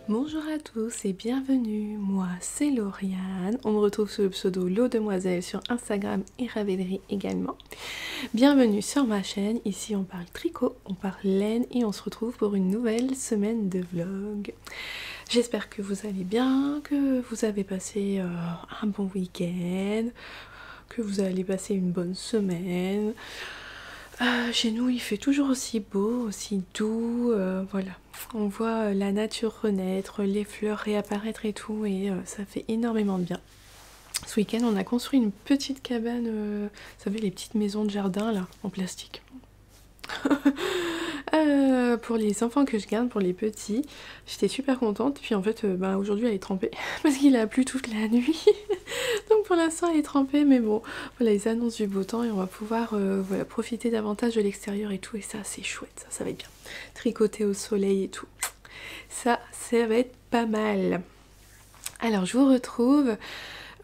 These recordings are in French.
Bonjour à tous et bienvenue, moi c'est Lauriane, on me retrouve sous le pseudo Lo Demoiselle sur Instagram et Ravelry également. Bienvenue sur ma chaîne, ici on parle tricot, on parle laine et on se retrouve pour une nouvelle semaine de vlog. J'espère que vous allez bien, que vous avez passé un bon week-end, que vous allez passer une bonne semaine. Chez nous il fait toujours aussi beau, aussi doux, voilà. On voit la nature renaître, les fleurs réapparaître et tout, et ça fait énormément de bien. Ce week-end on a construit une petite cabane, vous savez les petites maisons de jardin là, en plastique. Pour les enfants que je garde, pour les petits, j'étais super contente. Puis en fait, aujourd'hui elle est trempée parce qu'il a plu toute la nuit. Donc pour l'instant elle est trempée, mais bon, voilà, ils annoncent du beau temps et on va pouvoir voilà, profiter davantage de l'extérieur et tout. Et ça, c'est chouette, ça va être bien. Tricoter au soleil et tout. Ça va être pas mal. Alors je vous retrouve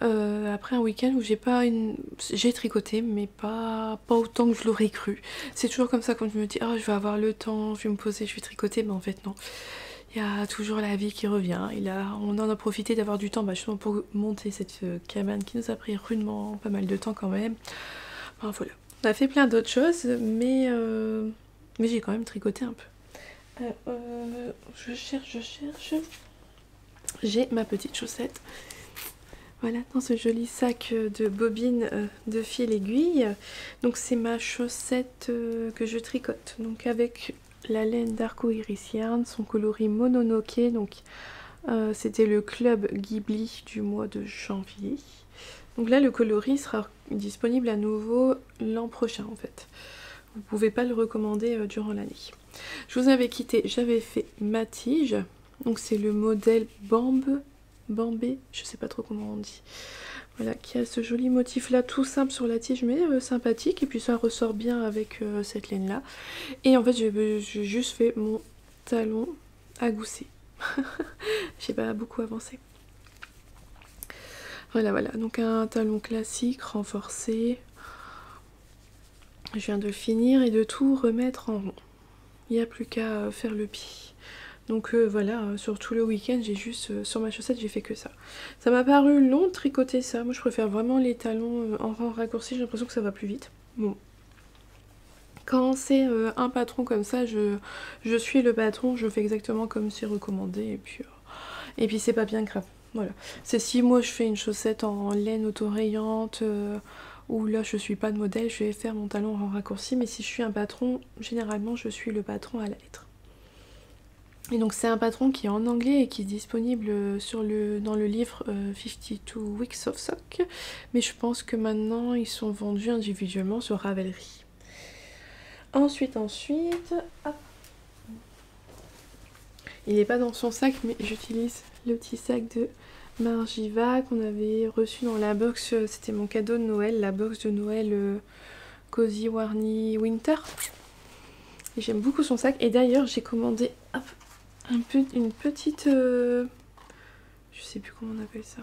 après un week-end où j'ai tricoté, mais pas autant que je l'aurais cru. C'est toujours comme ça quand je me dis oh je vais avoir le temps, je vais me poser, je vais tricoter, mais en fait non. Il y a toujours la vie qui revient. Et là, on en a profité d'avoir du temps justement pour monter cette cabane qui nous a pris rudement pas mal de temps quand même. Enfin voilà. On a fait plein d'autres choses, mais j'ai quand même tricoté un peu. Je cherche. J'ai ma petite chaussette. Voilà, dans ce joli sac de bobines de fil aiguille. Donc c'est ma chaussette que je tricote. Donc avec la laine d'Arcoiris Yarn, son coloris Mononoke. Donc c'était le club Ghibli du mois de janvier. Donc là le coloris sera disponible à nouveau l'an prochain en fait. Vous pouvez pas le recommander durant l'année. Je vous avais quitté, j'avais fait ma tige. Donc c'est le modèle Bambé, je sais pas trop comment on dit. Voilà, qui a ce joli motif là, tout simple sur la tige, mais sympathique. Et puis ça ressort bien avec cette laine là. Et en fait, j'ai juste fait mon talon à gousset. J'ai pas beaucoup avancé. Voilà, donc un talon classique, renforcé. Je viens de finir et de tout remettre en rond. Il n'y a plus qu'à faire le pied. Donc voilà, sur tout le week-end, j'ai juste, sur ma chaussette, j'ai fait que ça. Ça m'a paru long de tricoter ça. Moi, je préfère vraiment les talons en rang raccourci. J'ai l'impression que ça va plus vite. Bon. Quand c'est un patron comme ça, je suis le patron. Je fais exactement comme c'est recommandé. Et puis c'est pas bien grave. Voilà. C'est si moi, je fais une chaussette en laine autorayante... où là je suis pas de modèle, je vais faire mon talon en raccourci, mais si je suis un patron, généralement je suis le patron à la lettre. Et donc c'est un patron qui est en anglais et qui est disponible dans le livre 52 Weeks of Sock, mais je pense que maintenant ils sont vendus individuellement sur Ravelry. Ensuite, hop. Il n'est pas dans son sac, mais j'utilise le petit sac de Margiva qu'on avait reçu dans la box, c'était mon cadeau de Noël, la box de Noël Cozy Warny Winter. Et j'aime beaucoup son sac. Et d'ailleurs j'ai commandé hop, une petite... je sais plus comment on appelle ça.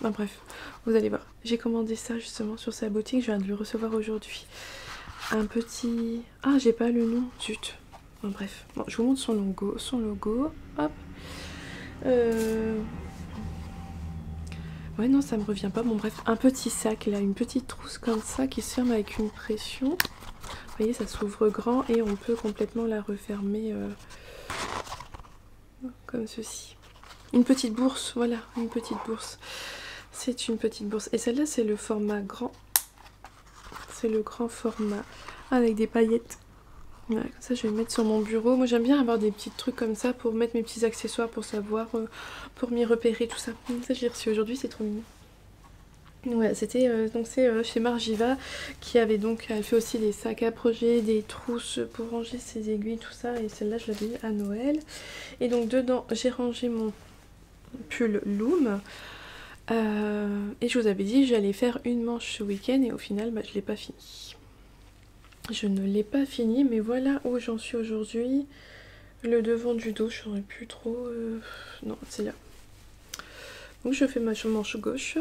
Enfin bref, vous allez voir. J'ai commandé ça justement sur sa boutique, je viens de le recevoir aujourd'hui. Un petit... Ah, j'ai pas le nom, zut. Bon, bref, bon, je vous montre son logo, hop. Ouais, non, ça me revient pas. Bon, bref, un petit sac là, une petite trousse comme ça qui se ferme avec une pression. Vous voyez, ça s'ouvre grand et on peut complètement la refermer comme ceci. Une petite bourse, voilà, une petite bourse. C'est une petite bourse. Et celle-là, c'est le format grand. C'est le grand format avec des paillettes. Voilà, comme ça je vais le mettre sur mon bureau. Moi j'aime bien avoir des petits trucs comme ça pour mettre mes petits accessoires, pour savoir, pour m'y repérer, tout ça. Ça j'ai reçu aujourd'hui, c'est trop mignon. Voilà, c'était chez Margiva qui avait donc, elle fait aussi des sacs à projet, des trousses pour ranger ses aiguilles, tout ça. Et celle-là je l'avais eu à Noël. Et donc dedans j'ai rangé mon pull Loom. Et je vous avais dit j'allais faire une manche ce week-end et au final je l'ai pas fini. Je ne l'ai pas fini, mais voilà où j'en suis aujourd'hui. Le devant du dos, je saurais plus trop... Non, c'est là. Donc je fais ma manche gauche.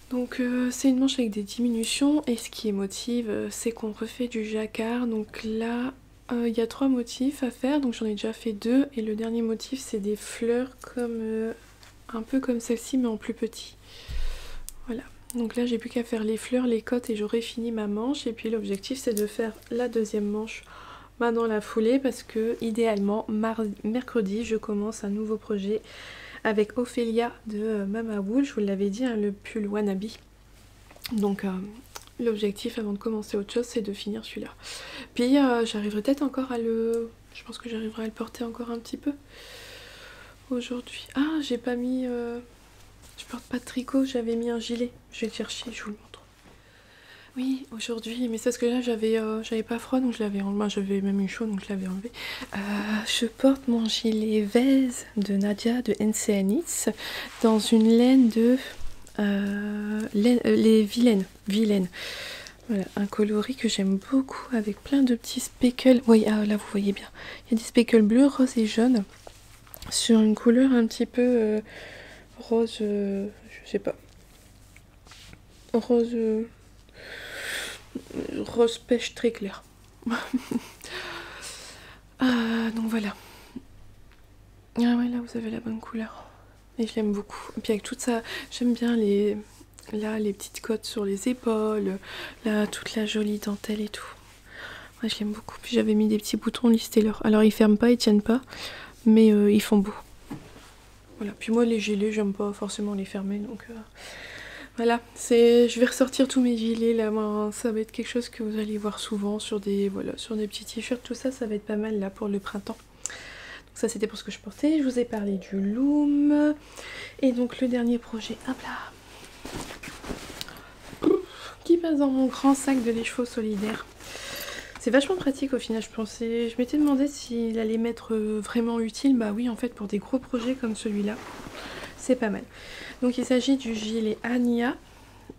Donc c'est une manche avec des diminutions. Et ce qui émotive, c'est qu'on refait du jacquard. Donc là, il y a 3 motifs à faire, donc j'en ai déjà fait 2 et le dernier motif c'est des fleurs comme un peu comme celle-ci mais en plus petit. Voilà, donc là j'ai plus qu'à faire les fleurs, les côtes et j'aurai fini ma manche et puis l'objectif c'est de faire la deuxième manche dans la foulée parce que idéalement mercredi je commence un nouveau projet avec Ophélia de Mama Wool, je vous l'avais dit, hein, le pull wannabe. Donc l'objectif avant de commencer autre chose c'est de finir celui-là. Puis j'arriverai peut-être encore à le... Je pense que j'arriverai à le porter encore un petit peu aujourd'hui. Ah, j'ai pas mis... Je porte pas de tricot, j'avais mis un gilet. Je vais le chercher, je vous le montre. Oui, aujourd'hui, mais c'est parce que là j'avais pas froid donc je l'avais enlevé. J'avais même eu chaud donc je l'avais enlevé. Je porte mon gilet Vez de Nadia de NCNX dans une laine de... les Vilaines. Voilà, un coloris que j'aime beaucoup avec plein de petits speckles. Oui, ah, là vous voyez bien. Il y a des speckles bleus, rose et jaune sur une couleur un petit peu rose, je sais pas. Rose, rose pêche très clair. Donc voilà. Ah ouais, là vous avez la bonne couleur. Et je l'aime beaucoup. Et puis avec tout ça, j'aime bien les petites côtes sur les épaules, là toute la jolie dentelle et tout. Ouais, je l'aime beaucoup. Puis j'avais mis des petits boutons Listeller. Alors ils ferment pas, ils tiennent pas, mais ils font beau. Voilà. Puis moi les gilets, j'aime pas forcément les fermer, donc voilà. Je vais ressortir tous mes gilets là. Ça va être quelque chose que vous allez voir souvent sur des sur des petits t-shirts, tout ça, ça va être pas mal là pour le printemps. Donc ça c'était pour ce que je portais. Je vous ai parlé du loom. Et donc le dernier projet, hop là, qui passe dans mon grand sac de l'écheveau solidaire. C'est vachement pratique au final, je m'étais demandé s'il allait m'être vraiment utile. Bah oui, en fait pour des gros projets comme celui-là, c'est pas mal. Donc il s'agit du gilet Ania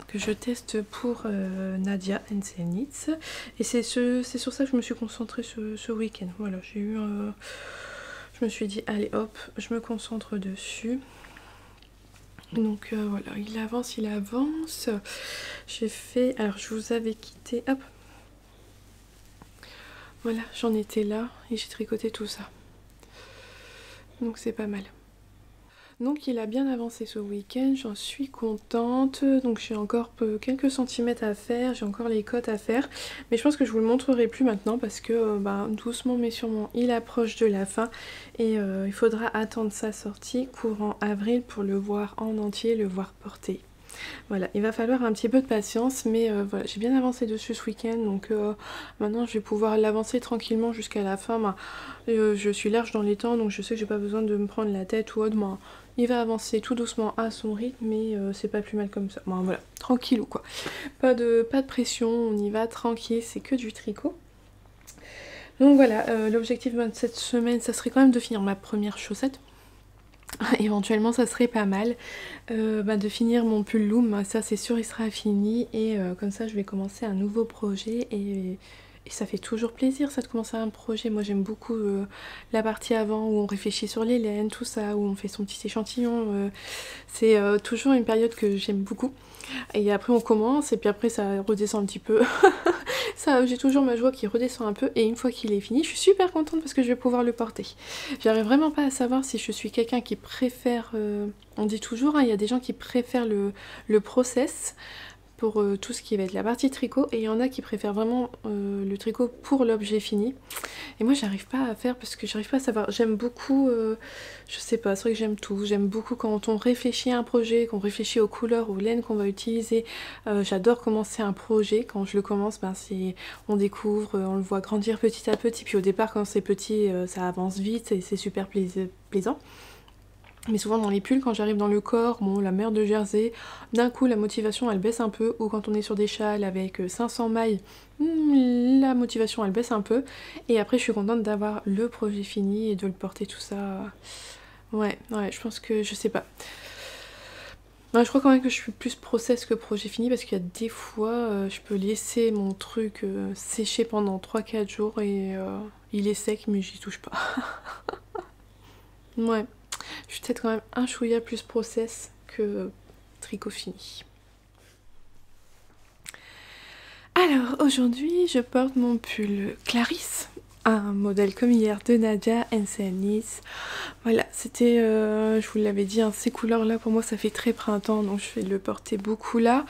que je teste pour Nadia NCNX. Et c'est sur ça que je me suis concentrée ce week-end. Voilà, j'ai eu... je me suis dit, allez hop, je me concentre dessus. Donc voilà, il avance, il avance. J'ai fait... Alors je vous avais quitté... Hop. Voilà, j'en étais là et j'ai tricoté tout ça. Donc c'est pas mal. Donc il a bien avancé ce week-end, j'en suis contente. Donc j'ai encore quelques centimètres à faire, j'ai encore les côtes à faire. Mais je pense que je vous le montrerai plus maintenant parce que doucement mais sûrement il approche de la fin. Et il faudra attendre sa sortie courant avril pour le voir en entier, le voir porté. Voilà, il va falloir un petit peu de patience, mais voilà, j'ai bien avancé dessus ce week-end, donc maintenant je vais pouvoir l'avancer tranquillement jusqu'à la fin. Je suis large dans les temps, donc je sais que j'ai pas besoin de me prendre la tête ou autre. Il va avancer tout doucement à son rythme, mais c'est pas plus mal comme ça. Voilà, tranquille ou quoi. Pas de pression, on y va tranquille, c'est que du tricot. Donc voilà, l'objectif de cette semaine, ça serait quand même de finir ma première chaussette. Éventuellement ça serait pas mal de finir mon pull loom, ça c'est sûr il sera fini et comme ça je vais commencer un nouveau projet et ça fait toujours plaisir ça de commencer un projet. Moi j'aime beaucoup la partie avant où on réfléchit sur les laines, tout ça, où on fait son petit échantillon, c'est toujours une période que j'aime beaucoup. Et après on commence et puis après ça redescend un petit peu. J'ai toujours ma joie qui redescend un peu et une fois qu'il est fini, je suis super contente parce que je vais pouvoir le porter. J'arrive vraiment pas à savoir si je suis quelqu'un qui préfère, on dit toujours, il y a des gens qui préfèrent le process pour tout ce qui va être la partie tricot et il y en a qui préfèrent vraiment le tricot pour l'objet fini. Et moi j'arrive pas à faire parce que j'arrive pas à savoir. J'aime beaucoup, je sais pas, c'est vrai que j'aime tout. J'aime beaucoup quand on réfléchit à un projet, qu'on réfléchit aux couleurs, aux laines qu'on va utiliser. J'adore commencer un projet. Quand je le commence, on découvre, on le voit grandir petit à petit. Puis au départ quand c'est petit, ça avance vite et c'est super plaisant. Mais souvent dans les pulls, quand j'arrive dans le corps, la mer de Jersey, d'un coup la motivation elle baisse un peu, ou quand on est sur des châles avec 500 mailles, la motivation elle baisse un peu, et après je suis contente d'avoir le projet fini et de le porter tout ça. Ouais, je pense que, je sais pas. Je crois quand même que je suis plus process que projet fini, parce qu'il y a des fois, je peux laisser mon truc sécher pendant 3-4 jours et il est sec mais j'y touche pas. Ouais. Je suis peut-être quand même un chouïa plus process que tricot fini. Alors aujourd'hui je porte mon pull Clarisse un modèle comme hier de Nadia Nice. Voilà, c'était, je vous l'avais dit, hein, ces couleurs là pour moi ça fait très printemps, donc je vais le porter beaucoup là.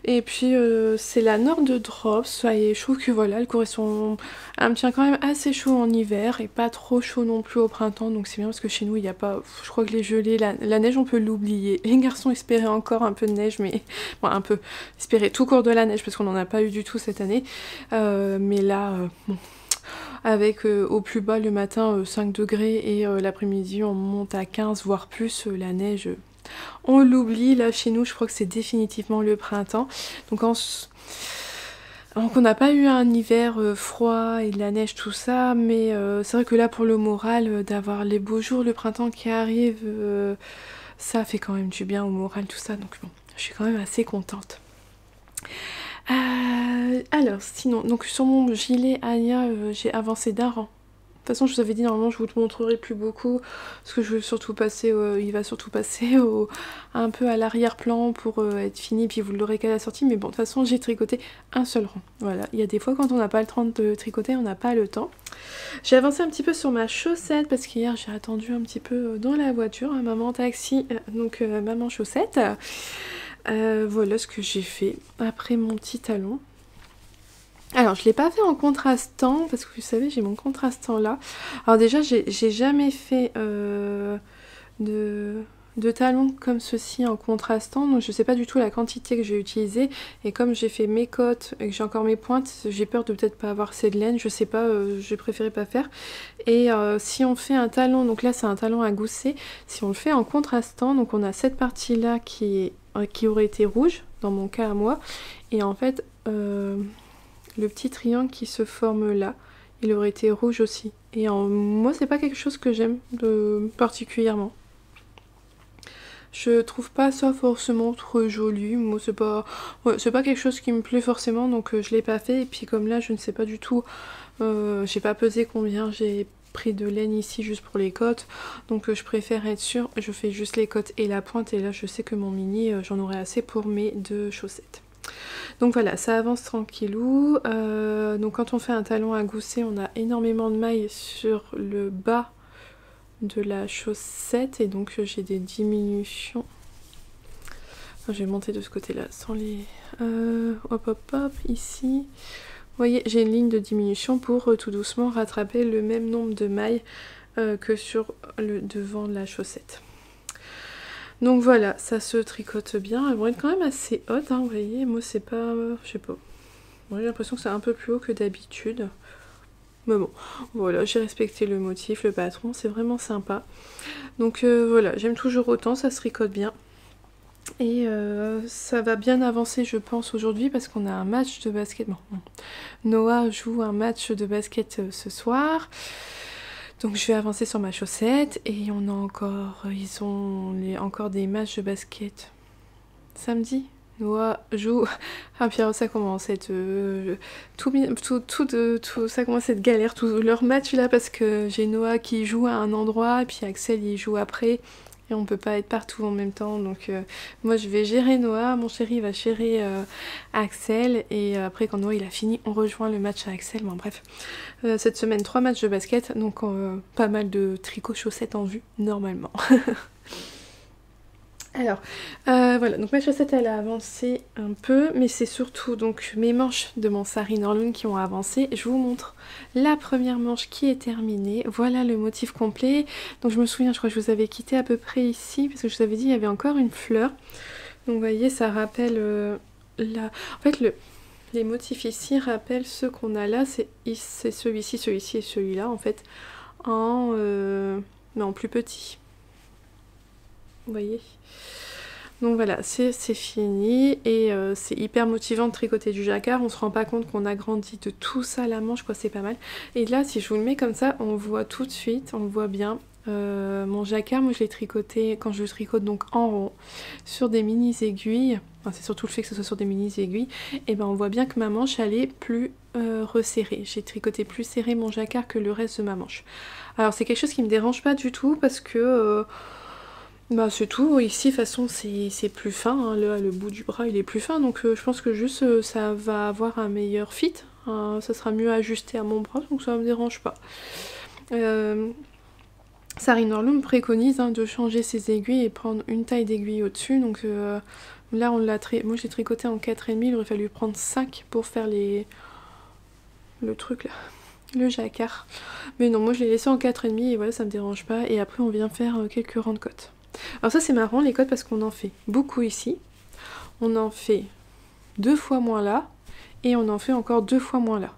Et puis c'est la Nord de Drops, et je trouve que voilà, elle correspond, elle me tient quand même assez chaud en hiver et pas trop chaud non plus au printemps, donc c'est bien parce que chez nous il n'y a pas, je crois que les gelées, la neige on peut l'oublier. Les garçons espéraient encore un peu de neige, mais bon, un peu, espéraient tout court de la neige parce qu'on n'en a pas eu du tout cette année, mais là, bon, avec au plus bas le matin 5 degrés et l'après-midi on monte à 15 voire plus, la neige on l'oublie. Là chez nous je crois que c'est définitivement le printemps, donc on n'a pas eu un hiver froid et de la neige tout ça, mais c'est vrai que là pour le moral d'avoir les beaux jours, le printemps qui arrive, ça fait quand même du bien au moral tout ça, donc bon, je suis quand même assez contente. Alors sinon, donc sur mon gilet Anya, j'ai avancé d'un rang. De toute façon je vous avais dit normalement je vous le montrerai plus beaucoup parce que je veux surtout passer, il va surtout passer un peu à l'arrière-plan pour être fini, puis vous l'aurez qu'à la sortie, mais bon de toute façon j'ai tricoté un seul rang. Voilà, il y a des fois quand on n'a pas le temps de tricoter, on n'a pas le temps. J'ai avancé un petit peu sur ma chaussette parce qu'hier j'ai attendu un petit peu dans la voiture, maman taxi, donc maman chaussette. Voilà ce que j'ai fait après mon petit talon. Alors je l'ai pas fait en contrastant parce que vous savez j'ai mon contrastant là. Alors déjà j'ai jamais fait de talons comme ceci en contrastant, donc je sais pas du tout la quantité que j'ai utilisée, et comme j'ai fait mes côtes et que j'ai encore mes pointes, j'ai peur de peut-être pas avoir assez de laine, je sais pas, j'ai préféré pas faire. Et si on fait un talon, donc là c'est un talon à gousset, si on le fait en contrastant, donc on a cette partie là qui aurait été rouge dans mon cas à moi, et en fait le petit triangle qui se forme là, il aurait été rouge aussi. Et moi c'est pas quelque chose que j'aime particulièrement. Je trouve pas ça forcément trop joli, moi c'est pas quelque chose qui me plaît forcément, donc je l'ai pas fait. Et puis comme là je ne sais pas du tout, j'ai pas pesé combien j'ai pris de laine ici juste pour les côtes, donc je préfère être sûre, je fais juste les côtes et la pointe, et là je sais que mon mini j'en aurai assez pour mes 2 chaussettes. Donc voilà, ça avance tranquillou. Donc quand on fait un talon à gousset, on a énormément de mailles sur le bas de la chaussette, et donc j'ai des diminutions. Enfin, je vais monter de ce côté là sans les hop hop hop ici, vous voyez j'ai une ligne de diminution pour tout doucement rattraper le même nombre de mailles que sur le devant de la chaussette. Donc voilà, ça se tricote bien. Elles vont être quand même assez hautes, hein, vous voyez, moi c'est pas, je sais pas, moi j'ai l'impression que c'est un peu plus haut que d'habitude. Mais bon, voilà, j'ai respecté le motif, le patron, c'est vraiment sympa. Donc voilà, j'aime toujours autant, ça se tricote bien. Et ça va bien avancer je pense aujourd'hui parce qu'on a un match de basket. Bon, Noah joue un match de basket ce soir. Donc je vais avancer sur ma chaussette, et on a encore, ils ont encore des matchs de basket samedi. Noah joue. Ah Pierre, ça commence à être ça commence à être galère tout leur match là, parce que j'ai Noah qui joue à un endroit et puis Axel il joue après, et on peut pas être partout en même temps, donc moi je vais gérer Noah, mon chéri va gérer Axel, et après quand Noah il a fini on rejoint le match à Axel. Bon bref, cette semaine 3 matchs de basket, donc pas mal de tricot chaussettes en vue normalement. Alors, voilà, donc ma chaussette elle a avancé un peu, mais c'est surtout donc mes manches de mon Sari Norlund qui ont avancé. Je vous montre la première manche qui est terminée. Voilà le motif complet. Donc je me souviens, je crois que je vous avais quitté à peu près ici, parce que je vous avais dit il y avait encore une fleur. Donc vous voyez, ça rappelle en fait les motifs ici rappellent ceux qu'on a là, c'est celui-ci, celui-ci et celui-là en fait, mais en plus petit. Vous voyez, donc voilà, c'est fini, et c'est hyper motivant de tricoter du jacquard. On se rend pas compte qu'on agrandit de tout ça la manche, quoi, c'est pas mal. Et là si je vous le mets comme ça, on voit tout de suite, on le voit bien. Mon jacquard, moi je l'ai tricoté quand je le tricote donc en rond sur des mini aiguilles, enfin, c'est surtout le fait que ce soit sur des mini aiguilles, et ben on voit bien que ma manche elle est plus resserrée. J'ai tricoté plus serré mon jacquard que le reste de ma manche. Alors c'est quelque chose qui me dérange pas du tout parce que bah c'est tout, ici de toute façon c'est plus fin, hein. Le bout du bras il est plus fin, donc je pense que juste ça va avoir un meilleur fit ça sera mieux ajusté à mon bras, donc ça me dérange pas. Sarine Norloom préconise de changer ses aiguilles et prendre une taille d'aiguille au-dessus, donc là moi j'ai tricoté en 4,5, il aurait fallu prendre 5 pour faire le truc là, le jacquard. Mais non, moi je l'ai laissé en 4,5 et voilà, ça me dérange pas. Et après on vient faire quelques rangs de côtes. Alors ça c'est marrant les côtes parce qu'on en fait beaucoup ici. On en fait 2 fois moins là et on en fait encore 2 fois moins là.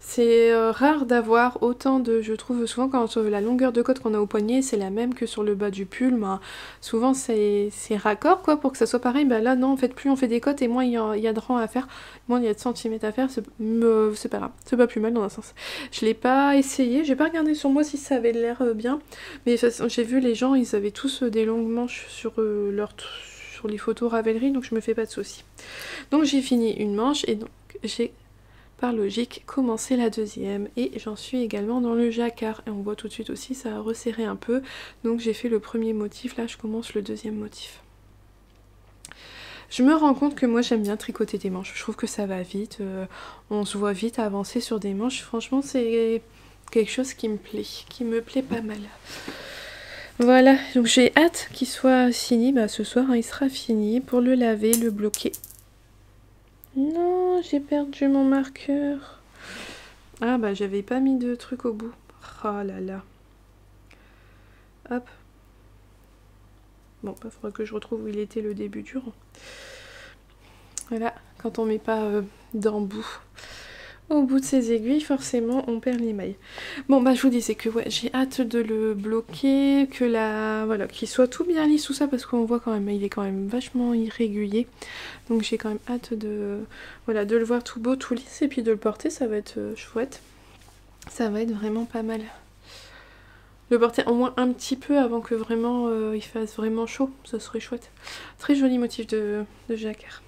C'est rare d'avoir autant de... Je trouve souvent quand la longueur de côte qu'on a au poignet c'est la même que sur le bas du pull, mais souvent c'est raccord quoi pour que ça soit pareil. Bah là non, en fait plus on fait des côtes et moins il y a de rangs à faire, moins il y a de centimètres à faire, c'est pas grave, c'est pas plus mal dans un sens. Je l'ai pas essayé, j'ai pas regardé sur moi si ça avait l'air bien, mais j'ai vu les gens, ils avaient tous des longues manches sur les photos Ravelry, donc je me fais pas de soucis. Donc j'ai fini une manche et donc j'ai par logique commencer la deuxième et j'en suis également dans le jacquard et on voit tout de suite aussi ça a resserré un peu, donc j'ai fait le premier motif, là je commence le deuxième motif. Je me rends compte que moi j'aime bien tricoter des manches, je trouve que ça va vite, on se voit vite avancer sur des manches, franchement c'est quelque chose qui me plaît pas mal. Voilà, donc j'ai hâte qu'il soit fini, bah ce soir il sera fini pour le laver, le bloquer. Non, j'ai perdu mon marqueur. Ah bah j'avais pas mis de truc au bout. Oh là là. Hop. Bon, bah faudra que je retrouve où il était le début du rang. Voilà, quand on met pas d'embout au bout de ses aiguilles, forcément on perd les mailles. Bon bah je vous disais que ouais, j'ai hâte de le bloquer, que voilà, qu'il soit tout bien lisse tout ça, parce qu'on voit quand même, il est quand même vachement irrégulier. Donc j'ai quand même hâte de le voir tout beau, tout lisse, et puis de le porter, ça va être chouette. Ça va être vraiment pas mal. Le porter au moins un petit peu avant que vraiment il fasse vraiment chaud, ça serait chouette. Très joli motif de jacquard.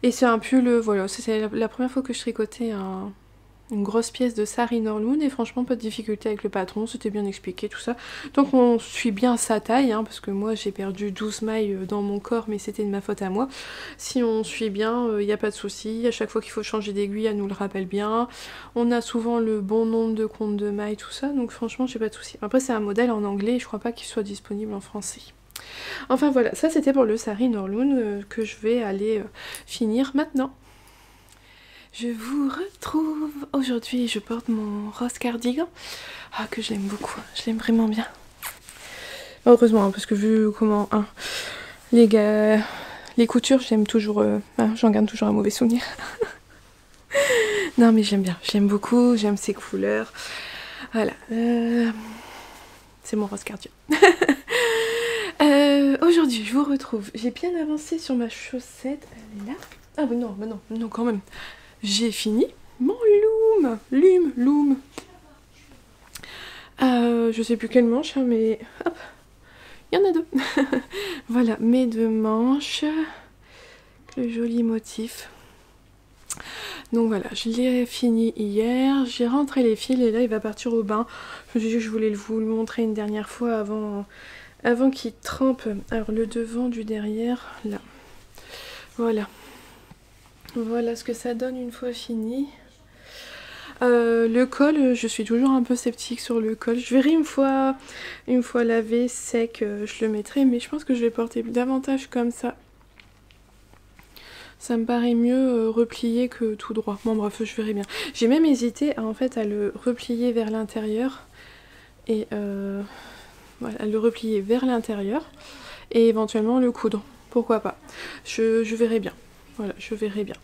Et c'est un pull, voilà, c'est la première fois que je tricotais une grosse pièce de Sarine Norloom et franchement pas de difficulté avec le patron, c'était bien expliqué tout ça. Donc on suit bien sa taille, parce que moi j'ai perdu 12 mailles dans mon corps, mais c'était de ma faute à moi. Si on suit bien, il n'y a pas de souci. À chaque fois qu'il faut changer d'aiguille, elle nous le rappelle bien. On a souvent le bon nombre de comptes de mailles, tout ça, donc franchement j'ai pas de souci. Après c'est un modèle en anglais, je crois pas qu'il soit disponible en français. Enfin voilà, ça c'était pour le Sarine Norloom que je vais aller finir maintenant. Je vous retrouve aujourd'hui, je porte mon rose cardigan, que je l'aime beaucoup, je l'aime vraiment bien. Heureusement, parce que vu comment les coutures, j'aime toujours, j'en garde toujours un mauvais souvenir. Non mais j'aime bien, je l'aime beaucoup, j'aime ses couleurs, voilà, c'est mon rose cardigan. Aujourd'hui, je vous retrouve, j'ai bien avancé sur ma chaussette, elle est là. Ah oui, non, bah non, quand même. J'ai fini mon loom. Je sais plus quelle manche, mais hop, il y en a 2. Voilà, mes 2 manches. Le joli motif. Donc voilà, je l'ai fini hier. J'ai rentré les fils et là il va partir au bain. Je me suis dit que je voulais vous le montrer une dernière fois avant qu'il trempe. Alors le devant du derrière, là. Voilà. Voilà ce que ça donne une fois fini. Le col, je suis toujours un peu sceptique sur le col. Je verrai une fois lavé, sec, je le mettrai, mais je pense que je vais porter davantage comme ça. Ça me paraît mieux replié que tout droit. Bon bref, je verrai bien. J'ai même hésité en fait à le replier vers l'intérieur et voilà, à le replier vers l'intérieur et éventuellement le coudre. Pourquoi pas. Je verrai bien. Voilà, je verrai bien.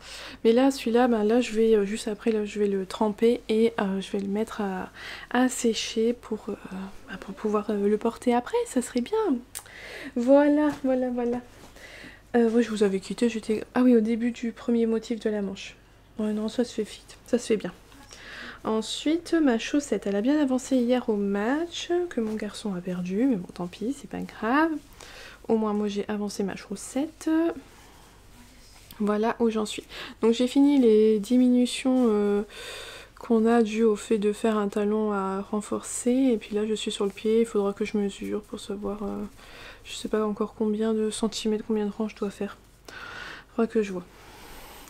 Mais là, celui-là, là, je vais juste après, là, je vais le tremper et je vais le mettre à sécher pour pouvoir le porter après. Ça serait bien. Voilà. Ouais, je vous avais quitté, j'étais... Ah oui, au début du premier motif de la manche. Ouais, non, ça se fait vite. Ça se fait bien. Ensuite, ma chaussette, elle a bien avancé hier au match, que mon garçon a perdu. Mais bon, tant pis, c'est pas grave. Au moins, moi, j'ai avancé ma chaussette. Voilà où j'en suis. Donc j'ai fini les diminutions qu'on a dues au fait de faire un talon à renforcer. Et puis là je suis sur le pied, il faudra que je mesure pour savoir, je sais pas encore combien de centimètres, combien de rangs je dois faire. Il faudra que je vois.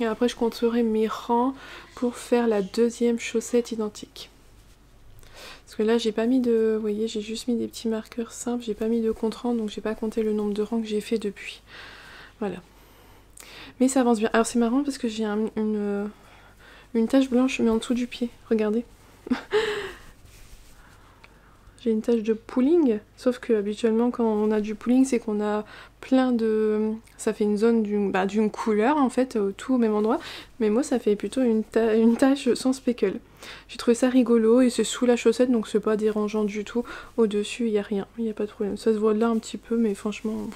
Et après je compterai mes rangs pour faire la deuxième chaussette identique. Parce que là j'ai pas mis de... Vous voyez, j'ai juste mis des petits marqueurs simples, j'ai pas mis de compte-rang, donc j'ai pas compté le nombre de rangs que j'ai fait depuis. Voilà. Mais ça avance bien. Alors c'est marrant parce que j'ai une tache blanche mais en dessous du pied, regardez. J'ai une tache de pooling, sauf que habituellement quand on a du pooling c'est qu'on a plein de... Ça fait une zone d'une couleur en fait, tout au même endroit, mais moi ça fait plutôt une tache sans speckle. J'ai trouvé ça rigolo et c'est sous la chaussette donc c'est pas dérangeant du tout. Au-dessus il n'y a rien, il n'y a pas de problème. Ça se voit là un petit peu mais franchement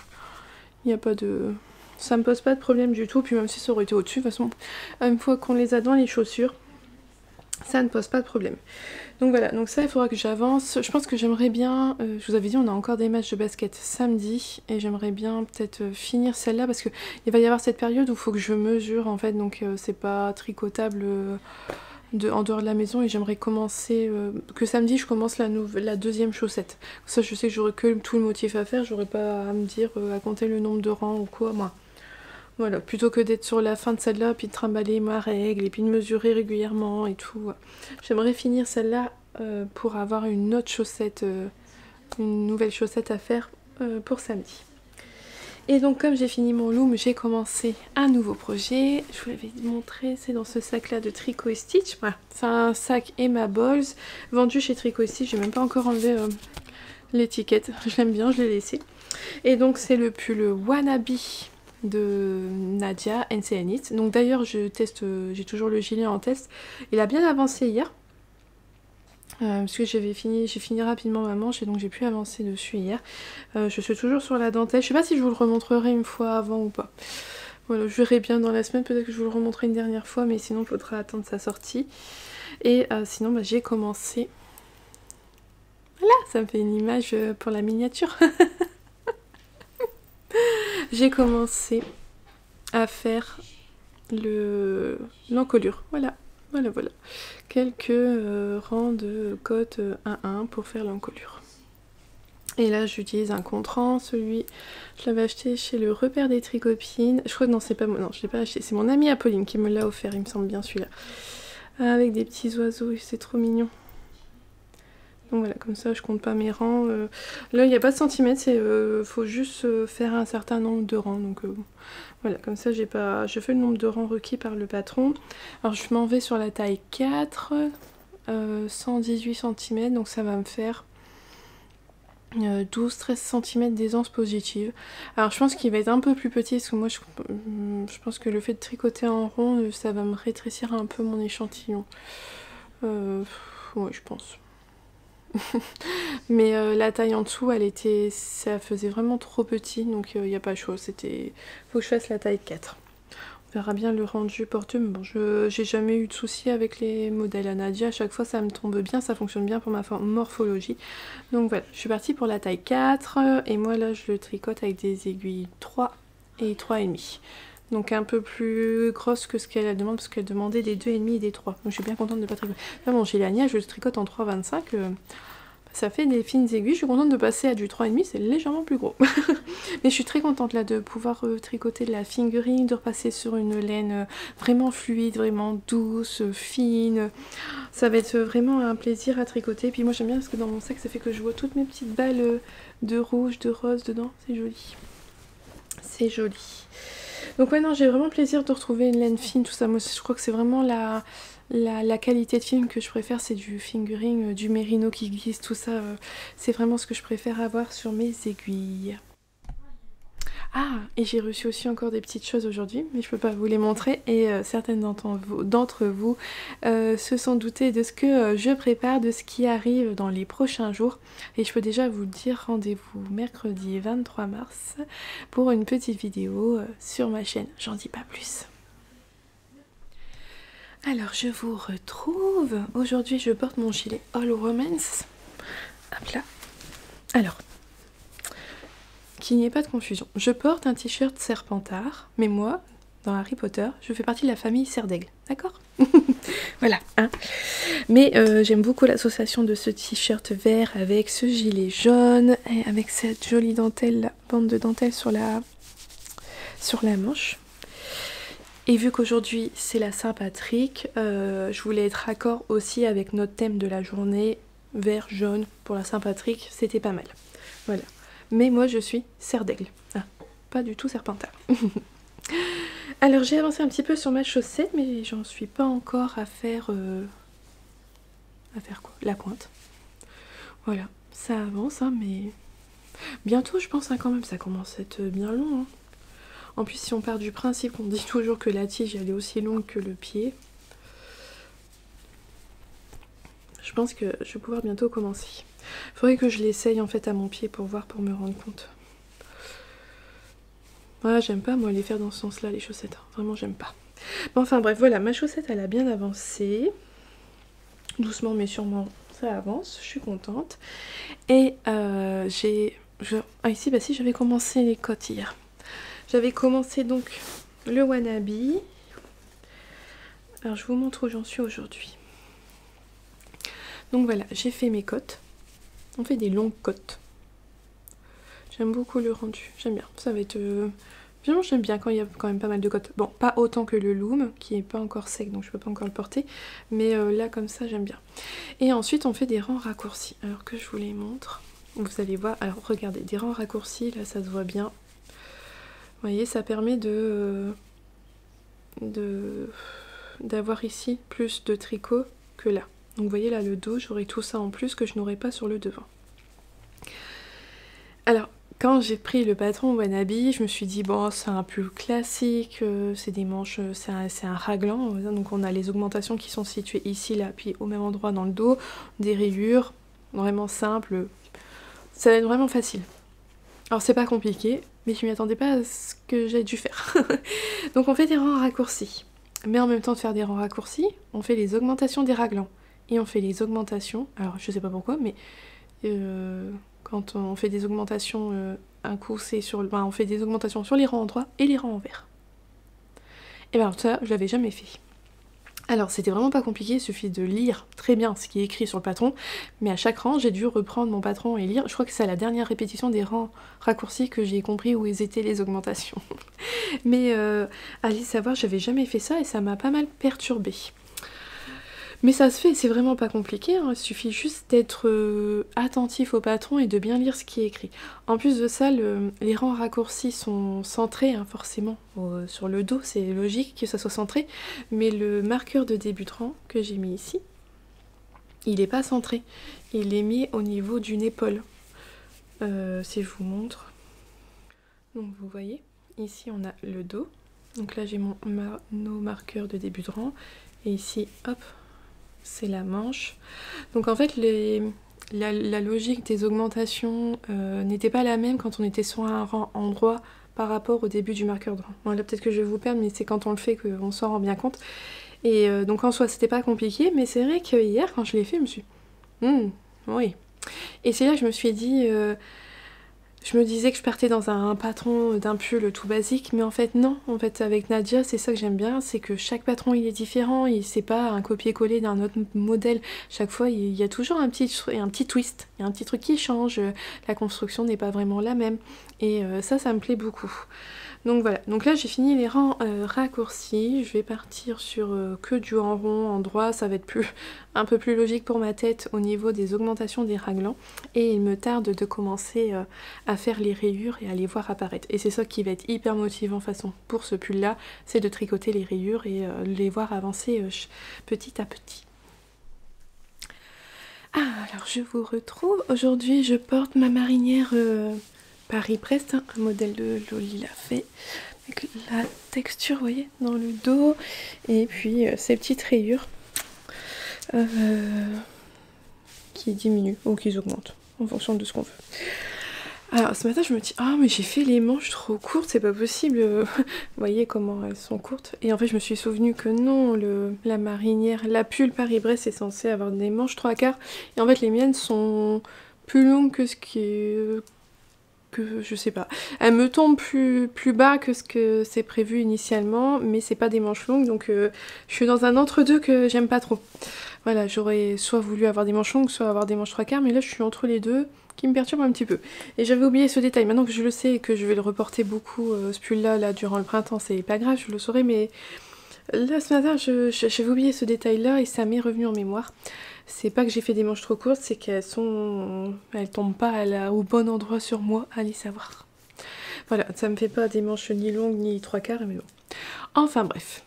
il n'y a pas de... Ça me pose pas de problème du tout, puis même si ça aurait été au-dessus, de toute façon une fois qu'on les a dans les chaussures, ça ne pose pas de problème. Donc voilà, donc ça il faudra que j'avance. Je pense que j'aimerais bien, je vous avais dit on a encore des matchs de basket samedi et j'aimerais bien peut-être finir celle-là parce que il va y avoir cette période où il faut que je mesure en fait, donc c'est pas tricotable en dehors de la maison et j'aimerais commencer, que samedi je commence la deuxième chaussette. Ça je sais que j'aurai que tout le motif à faire, j'aurai pas à me dire à compter le nombre de rangs ou quoi moi. Voilà, plutôt que d'être sur la fin de celle-là, puis de trimballer ma règle, et puis de mesurer régulièrement et tout. J'aimerais finir celle-là pour avoir une autre chaussette, une nouvelle chaussette à faire pour samedi. Et donc comme j'ai fini mon loom, j'ai commencé un nouveau projet. Je vous l'avais montré, c'est dans ce sac-là de Tricot & Stitch. Voilà, c'est un sac Emma Balls, vendu chez Tricot & Stitch. J'ai même pas encore enlevé l'étiquette, je l'aime bien, je l'ai laissé. Et donc c'est le pull Wannabe de Nadia NCN Knit. Donc d'ailleurs je teste, j'ai toujours le gilet en test. Il a bien avancé hier. Parce que j'ai fini rapidement ma manche et donc j'ai pu avancer dessus hier. Je suis toujours sur la dentelle. Je sais pas si je vous le remontrerai une fois avant ou pas. Voilà, je verrai bien dans la semaine. Peut-être que je vous le remontrerai une dernière fois, mais sinon il faudra attendre sa sortie. Et sinon bah, j'ai commencé. Voilà, ça me fait une image pour la miniature. J'ai commencé à faire l'encolure. Voilà. Voilà. Quelques rangs de cote 1-1 pour faire l'encolure. Et là j'utilise un contre-rang, celui je l'avais acheté chez le repère des tricopines. Je crois que non c'est pas moi, non je l'ai pas acheté, c'est mon amie Apolline qui me l'a offert, il me semble bien celui-là. Avec des petits oiseaux, c'est trop mignon. Donc voilà, comme ça je compte pas mes rangs. Là il n'y a pas de centimètres, faut juste faire un certain nombre de rangs. Donc voilà, comme ça je fais le nombre de rangs requis par le patron. Alors je m'en vais sur la taille 4, 118 cm, donc ça va me faire 12-13 cm d'aisance positive. Alors je pense qu'il va être un peu plus petit parce que moi je pense que le fait de tricoter en rond, ça va me rétrécir un peu mon échantillon. Ouais, je pense. Mais la taille en dessous, ça faisait vraiment trop petit, donc il n'y a pas chaud. Faut que je fasse la taille 4. On verra bien le rendu porteux, mais bon, j'ai jamais eu de soucis avec les modèles à Nadia. À chaque fois, ça me tombe bien, ça fonctionne bien pour ma morphologie. Donc voilà, je suis partie pour la taille 4, et moi là, je le tricote avec des aiguilles 3 et 3,5. Donc un peu plus grosse que ce qu'elle demande, parce qu'elle demandait des 2,5 et des 3. Donc je suis bien contente de ne pas tricoter. Là bon, chez Lania, je le tricote en 3,25. Ça fait des fines aiguilles. Je suis contente de passer à du 3,5, c'est légèrement plus gros. Mais je suis très contente là de pouvoir tricoter de la fingering, de repasser sur une laine vraiment fluide, vraiment douce, fine. Ça va être vraiment un plaisir à tricoter. Puis moi j'aime bien parce que dans mon sac, ça fait que je vois toutes mes petites balles de rouge, de rose dedans. C'est joli. C'est joli. Donc ouais, non, j'ai vraiment plaisir de retrouver une laine fine, tout ça. Moi, je crois que c'est vraiment la qualité de film que je préfère, c'est du fingering, du mérino qui glisse, tout ça. C'est vraiment ce que je préfère avoir sur mes aiguilles. Ah, et j'ai reçu aussi encore des petites choses aujourd'hui, mais je peux pas vous les montrer. Et certaines d'entre vous se sont doutées de ce que je prépare, de ce qui arrive dans les prochains jours. Et je peux déjà vous dire, rendez-vous mercredi 23 mars pour une petite vidéo sur ma chaîne. J'en dis pas plus. Alors, je vous retrouve. Aujourd'hui, je porte mon gilet All Romance. Hop là. Alors, qu'il n'y ait pas de confusion. Je porte un t-shirt Serpentard, mais moi, dans Harry Potter, je fais partie de la famille Serdaigle, d'accord? Voilà, hein. Mais j'aime beaucoup l'association de ce t-shirt vert avec ce gilet jaune, et avec cette jolie dentelle, bande de dentelle sur la manche. Et vu qu'aujourd'hui c'est la Saint-Patrick, je voulais être raccord aussi avec notre thème de la journée, vert, jaune, pour la Saint-Patrick, c'était pas mal. Voilà. Mais moi je suis serre d'aigle, ah, pas du tout serpentard. Alors j'ai avancé un petit peu sur ma chaussette, mais j'en suis pas encore à faire... quoi? La pointe. Voilà, ça avance, hein, mais... Bientôt je pense, hein, quand même, ça commence à être bien long. Hein. En plus si on part du principe qu'on dit toujours que la tige elle est aussi longue que le pied, je pense que je vais pouvoir bientôt commencer. Faudrait que je l'essaye en fait à mon pied pour voir, pour me rendre compte. Ah, j'aime pas moi les faire dans ce sens là les chaussettes, vraiment j'aime pas. Bon, enfin bref, voilà, ma chaussette elle a bien avancé. Doucement mais sûrement ça avance, je suis contente. Et ah ici, bah si, j'avais commencé les cottes hier. J'avais commencé donc le wannabe. Alors je vous montre où j'en suis aujourd'hui. Donc voilà, j'ai fait mes cottes. On fait des longues cottes. J'aime beaucoup le rendu, j'aime bien. Ça va être... Bien, j'aime bien quand il y a quand même pas mal de cottes. Bon, pas autant que le loom, qui est pas encore sec, donc je peux pas encore le porter. Mais là, comme ça, j'aime bien. Et ensuite, on fait des rangs raccourcis. Alors que je vous les montre. Vous allez voir, alors regardez, des rangs raccourcis, là, ça se voit bien. Vous voyez, ça permet d'avoir ici plus de tricot que là. Donc vous voyez là le dos, j'aurai tout ça en plus que je n'aurai pas sur le devant. Alors quand j'ai pris le patron wannabe, je me suis dit bon c'est un pull classique, c'est des manches, c'est un raglan, donc on a les augmentations qui sont situées ici, là, puis au même endroit dans le dos, des rayures, vraiment simple, ça va être vraiment facile. Alors c'est pas compliqué, mais je m'y attendais pas à ce que j'ai dû faire. Donc on fait des rangs raccourcis, mais en même temps de faire des rangs raccourcis, on fait les augmentations des raglans. Et on fait les augmentations, alors je sais pas pourquoi, mais quand on fait des augmentations, un coup c'est sur... on fait des augmentations sur les rangs en droit et les rangs en vert. Et bien ça, je l'avais jamais fait. Alors c'était vraiment pas compliqué, il suffit de lire très bien ce qui est écrit sur le patron, mais à chaque rang j'ai dû reprendre mon patron et lire. Je crois que c'est à la dernière répétition des rangs raccourcis que j'ai compris où étaient les augmentations. Mais allez savoir, j'avais jamais fait ça et ça m'a pas mal perturbée. Mais ça se fait, c'est vraiment pas compliqué, hein. Il suffit juste d'être attentif au patron et de bien lire ce qui est écrit. En plus de ça, les rangs raccourcis sont centrés, hein, forcément, sur le dos, c'est logique que ça soit centré, mais le marqueur de début de rang que j'ai mis ici, il n'est pas centré, il est mis au niveau d'une épaule. Si je vous montre, donc vous voyez, ici on a le dos, donc là j'ai nos marqueurs de début de rang, et ici, hop, c'est la manche. Donc en fait la logique des augmentations n'était pas la même quand on était sur un rang en droit par rapport au début du marqueur de rang. Bon, là peut-être que je vais vous perdre, mais c'est quand on le fait qu'on s'en rend bien compte. Et donc en soi c'était pas compliqué, mais c'est vrai que hier quand je l'ai fait je me suis oui. Et c'est là que je me suis dit je me disais que je partais dans un patron d'un pull tout basique, mais en fait non, en fait avec Nadia c'est ça que j'aime bien, c'est que chaque patron il est différent, c'est pas un copier-coller d'un autre modèle, chaque fois il y a toujours un petit twist, il y a un petit truc qui change, la construction n'est pas vraiment la même, et ça me plaît beaucoup. Donc voilà, donc là j'ai fini les rangs raccourcis, je vais partir sur que du en rond, en droit, ça va être un peu plus logique pour ma tête au niveau des augmentations des raglans, et il me tarde de commencer à faire les rayures et à les voir apparaître. Et c'est ça qui va être hyper motivant façon pour ce pull là, c'est de tricoter les rayures et les voir avancer petit à petit. Ah, alors je vous retrouve, aujourd'hui je porte ma marinière Paris-Brest, hein, un modèle de Loli l'a fait, avec la texture, vous voyez, dans le dos, et puis ces petites rayures qui diminuent ou qui augmentent en fonction de ce qu'on veut. Alors ce matin je me dis ah mais j'ai fait les manches trop courtes, c'est pas possible, vous voyez comment elles sont courtes, et en fait je me suis souvenu que non, la marinière, la pull Paris-Brest est censée avoir des manches 3/4, et en fait les miennes sont plus longues que ce qui est... je sais pas, elle me tombe plus bas que ce que c'est prévu initialement, mais c'est pas des manches longues, donc je suis dans un entre-deux que j'aime pas trop. Voilà, j'aurais soit voulu avoir des manches longues, soit avoir des manches 3/4, mais là je suis entre les deux, me perturbe un petit peu. Et j'avais oublié ce détail, maintenant que je le sais et que je vais le reporter beaucoup, ce pull-là, là, durant le printemps, c'est pas grave, je le saurai, mais là, ce matin, j'avais oublié ce détail-là et ça m'est revenu en mémoire. C'est pas que j'ai fait des manches trop courtes, c'est qu'elles tombent pas au bon endroit sur moi, allez savoir. Voilà, ça me fait pas des manches ni longues ni 3/4, mais bon. Enfin bref.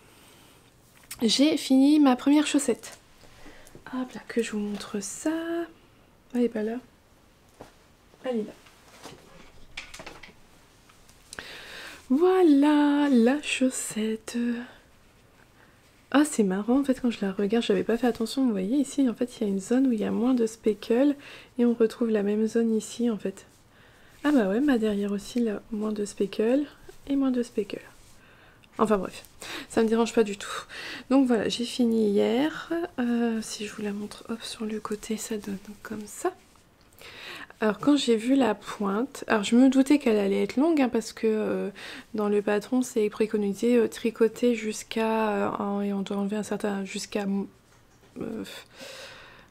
J'ai fini ma première chaussette. Hop là, que je vous montre ça. Elle est pas là. Elle est là. Voilà la chaussette. Ah, c'est marrant, en fait, quand je la regarde, j'avais pas fait attention, vous voyez, ici, en fait, il y a une zone où il y a moins de speckles, et on retrouve la même zone ici, en fait. Ah bah ouais, bah derrière aussi, là, moins de speckles, et moins de speckles. Enfin bref, ça me dérange pas du tout. Donc voilà, j'ai fini hier. Si je vous la montre, hop, sur le côté, ça donne comme ça. Alors quand j'ai vu la pointe, alors je me doutais qu'elle allait être longue, hein, parce que dans le patron c'est préconisé tricoter jusqu'à, et on doit enlever un certain, jusqu'à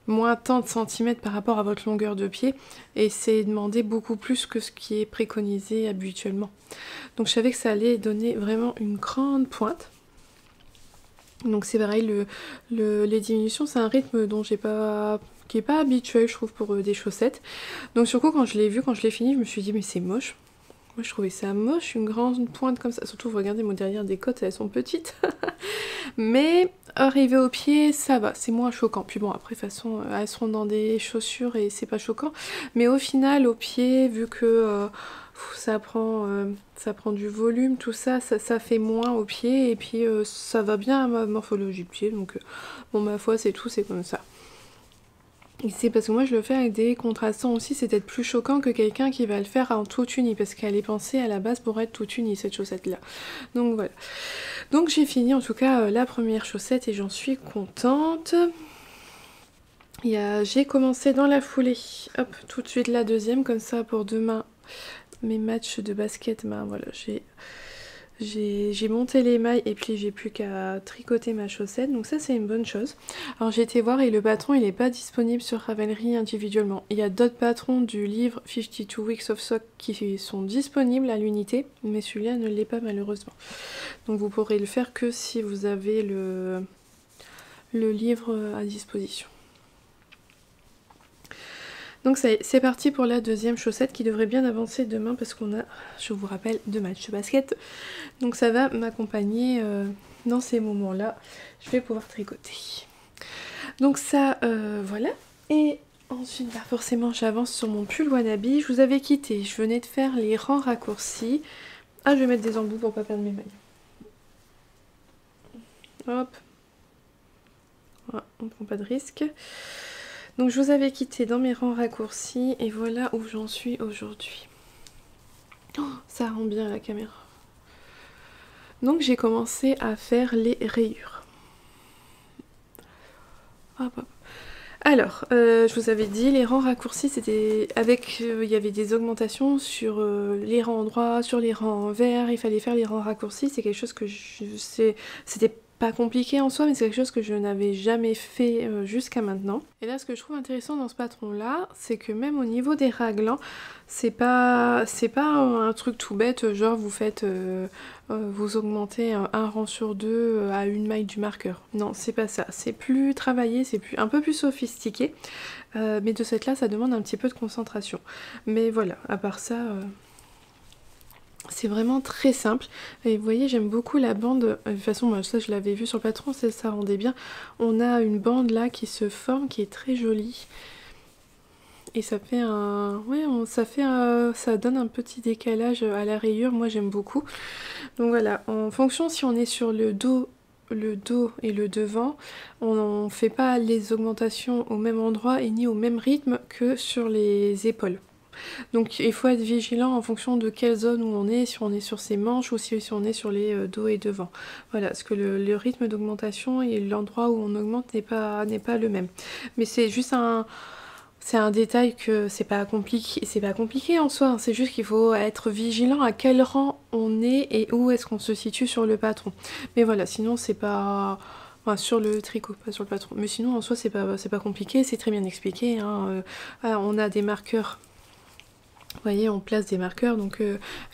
moins tant de centimètres par rapport à votre longueur de pied, et c'est demandé beaucoup plus que ce qui est préconisé habituellement. Donc je savais que ça allait donner vraiment une grande pointe. Donc c'est pareil, les diminutions c'est un rythme dont qui est pas habituel, je trouve, pour des chaussettes. Donc sur coup, quand je l'ai vu, quand je l'ai fini, je me suis dit mais c'est moche. Moi je trouvais ça moche, une grande pointe comme ça. Surtout, vous regardez mon derrière des côtes, elles sont petites. Mais arrivé au pied, ça va, c'est moins choquant. Puis bon, après de toute façon, elles seront dans des chaussures et c'est pas choquant. Mais au final, au pied, vu que ça prend du volume, tout ça, ça fait moins au pied. Et puis ça va bien à ma morphologie de pied. Donc bon, ma foi, c'est tout, c'est comme ça. Et c'est parce que moi je le fais avec des contrastants aussi, c'est peut-être plus choquant que quelqu'un qui va le faire en toute unie, parce qu'elle est pensée à la base pour être toute unie, cette chaussette là. Donc voilà. Donc j'ai fini en tout cas la première chaussette et j'en suis contente. J'ai commencé dans la foulée, hop, tout de suite la deuxième, comme ça pour demain mes matchs de basket, ben voilà, j'ai monté les mailles et puis j'ai plus qu'à tricoter ma chaussette, donc ça c'est une bonne chose. Alors j'ai été voir et le patron il n'est pas disponible sur Ravelry individuellement. Il y a d'autres patrons du livre 52 Weeks of Sock qui sont disponibles à l'unité, mais celui-là ne l'est pas malheureusement. Donc vous pourrez le faire que si vous avez le livre à disposition. Donc c'est parti pour la deuxième chaussette qui devrait bien avancer demain parce qu'on a, je vous rappelle, 2 matchs de basket. Donc ça va m'accompagner dans ces moments-là. Je vais pouvoir tricoter. Donc ça, voilà. Et ensuite, bah forcément, j'avance sur mon pull wannabe. Je vous avais quitté. Je venais de faire les rangs raccourcis. Ah, je vais mettre des embouts pour pas perdre mes mailles. Hop. Voilà, on prend pas de risque. Donc je vous avais quitté dans mes rangs raccourcis et voilà où j'en suis aujourd'hui. Oh, ça rend bien la caméra. Donc j'ai commencé à faire les rayures. Hop, hop. Alors, je vous avais dit, les rangs raccourcis, c'était avec, il y avait des augmentations sur les rangs droits, sur les rangs verts, il fallait faire les rangs raccourcis, c'est quelque chose que c'était pas compliqué en soi, mais c'est quelque chose que je n'avais jamais fait jusqu'à maintenant. Et là, ce que je trouve intéressant dans ce patron-là, c'est que même au niveau des raglans, c'est pas un truc tout bête, genre vous faites, vous augmentez un rang sur 2 à une maille du marqueur. Non, c'est pas ça. C'est plus travaillé, c'est un peu plus sophistiqué, mais de cette là, ça demande un petit peu de concentration. Mais voilà, à part ça... c'est vraiment très simple. Et vous voyez, j'aime beaucoup la bande. De toute façon, moi, ça, je l'avais vu sur le patron, ça rendait bien. On a une bande là qui se forme, qui est très jolie. Et ça fait un... ouais, ça donne un petit décalage à la rayure. Moi, j'aime beaucoup. Donc voilà, en fonction si on est sur le dos et le devant, on ne fait pas les augmentations au même endroit et ni au même rythme que sur les épaules. Donc il faut être vigilant en fonction de quelle zone où on est, si on est sur ses manches ou si on est sur les dos et devant. Voilà, parce que le rythme d'augmentation et l'endroit où on augmente n'est pas le même. Mais c'est juste c'est un détail que c'est pas compliqué en soi, c'est juste qu'il faut être vigilant à quel rang on est et où est-ce qu'on se situe sur le patron. Mais voilà, sinon c'est pas... Enfin, sur le tricot, pas sur le patron. Mais sinon en soi c'est pas compliqué, c'est très bien expliqué, hein. Voilà, on a des marqueurs Vous voyez, on place des marqueurs, donc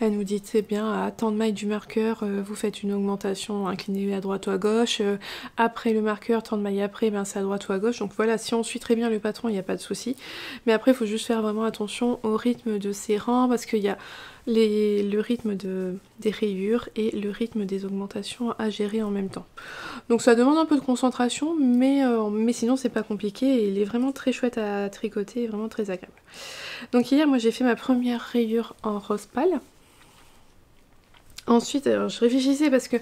elle nous dit c'est bien à tant de mailles du marqueur, vous faites une augmentation inclinée à droite ou à gauche, après le marqueur, tant de mailles après, ben c'est à droite ou à gauche, donc voilà, si on suit très bien le patron, il n'y a pas de souci. Mais après, il faut juste faire vraiment attention au rythme de ces rangs, parce qu'il y a le rythme des rayures et le rythme des augmentations à gérer en même temps. Donc ça demande un peu de concentration, mais sinon c'est pas compliqué et il est vraiment très chouette à tricoter, vraiment très agréable. Donc hier, moi j'ai fait ma première rayure en rose pâle. Ensuite, alors, je réfléchissais parce que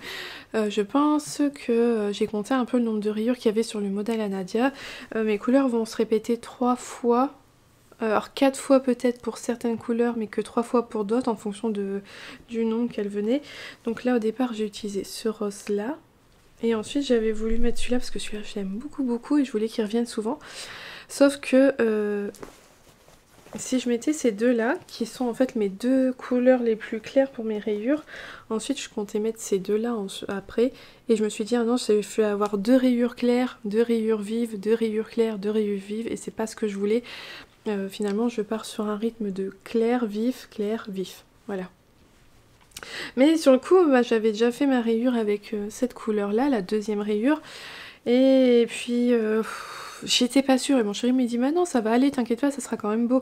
je pense que j'ai compté un peu le nombre de rayures qu'il y avait sur le modèle à Nadia. Mes couleurs vont se répéter 3 fois. Alors 4 fois peut-être pour certaines couleurs, mais que 3 fois pour d'autres en fonction du nombre qu'elles venaient. Donc là au départ j'ai utilisé ce rose là. Et ensuite j'avais voulu mettre celui-là parce que celui-là je l'aime beaucoup et je voulais qu'il revienne souvent. Sauf que si je mettais ces deux là, qui sont en fait mes deux couleurs les plus claires pour mes rayures, ensuite je comptais mettre ces deux là après, et je me suis dit ah non, je vais avoir 2 rayures claires, 2 rayures vives, 2 rayures claires, 2 rayures vives, et c'est pas ce que je voulais. Finalement je pars sur un rythme de clair, vif, voilà. Mais sur le coup, bah, j'avais déjà fait ma rayure avec cette couleur là, la deuxième rayure, et puis j'étais pas sûre, et mon chéri me dit bah non ça va aller, t'inquiète pas, ça sera quand même beau.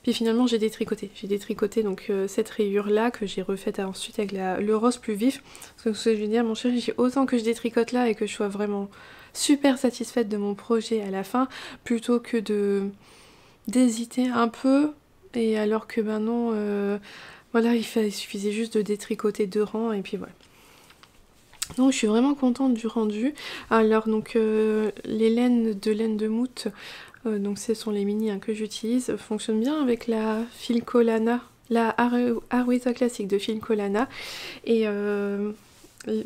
Puis finalement j'ai détricoté donc cette rayure là que j'ai refaite ensuite avec le rose plus vif. Parce que ce que je veux dire, mon chéri, j'ai autant que je détricote là et que je sois vraiment super satisfaite de mon projet à la fin, plutôt que d'hésiter un peu, et alors que ben non, voilà, il suffisait juste de détricoter 2 rangs et puis voilà. Donc je suis vraiment contente du rendu. Alors donc les laines de Mout, donc ce sont les mini que j'utilise, fonctionnent bien avec la Filcolana, la Arwisa classique de Filcolana. Et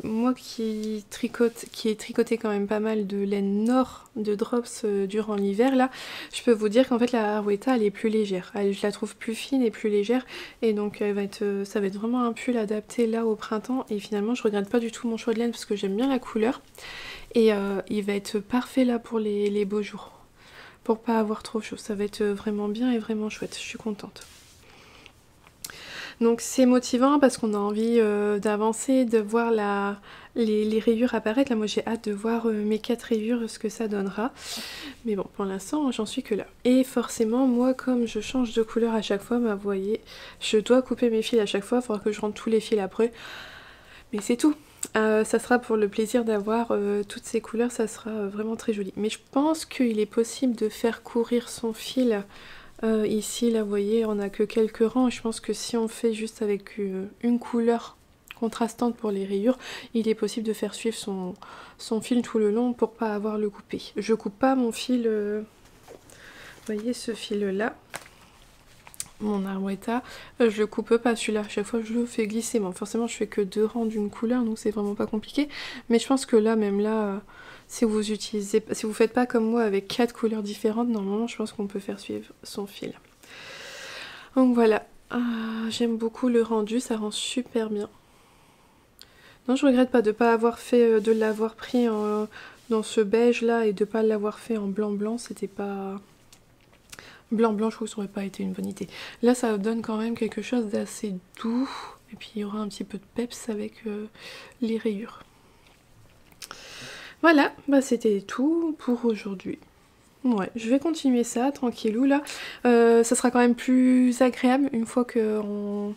moi qui ai tricoté quand même pas mal de laine Nord de Drops durant l'hiver là, je peux vous dire qu'en fait la Arwita elle est plus légère, je la trouve plus fine et plus légère, et donc ça va être vraiment un pull adapté là au printemps, et finalement je regrette pas du tout mon choix de laine parce que j'aime bien la couleur, et il va être parfait là pour les beaux jours, pour pas avoir trop chaud, ça va être vraiment bien et vraiment chouette, je suis contente. Donc c'est motivant parce qu'on a envie d'avancer, de voir les rayures apparaître. Là moi j'ai hâte de voir mes 4 rayures, ce que ça donnera. Mais bon, pour l'instant j'en suis que là. Et forcément moi comme je change de couleur à chaque fois, bah, vous voyez, je dois couper mes fils à chaque fois, il faudra que je rentre tous les fils après. Mais c'est tout. Ça sera pour le plaisir d'avoir toutes ces couleurs, ça sera vraiment très joli. Mais je pense qu'il est possible de faire courir son fil. Ici là vous voyez on a que quelques rangs, et je pense que si on fait juste avec une couleur contrastante pour les rayures, il est possible de faire suivre son fil tout le long pour pas avoir le coupé. Je coupe pas mon fil, vous voyez ce fil là, mon Arweta, je le coupe pas celui-là, à chaque fois je le fais glisser. Bon forcément je fais que 2 rangs d'une couleur donc c'est vraiment pas compliqué, mais je pense que là même là si vous faites pas comme moi avec 4 couleurs différentes, normalement je pense qu'on peut faire suivre son fil. Donc voilà, j'aime beaucoup le rendu, ça rend super bien. Non, je regrette pas de pas avoir fait, de l'avoir pris dans ce beige là et de pas l'avoir fait en blanc blanc, c'était pas... Blanc je trouve que ça aurait pas été une bonne idée. Là ça donne quand même quelque chose d'assez doux, et puis il y aura un petit peu de peps avec les rayures. Voilà, bah c'était tout pour aujourd'hui. Ouais, je vais continuer ça tranquillou là. Ça sera quand même plus agréable une fois que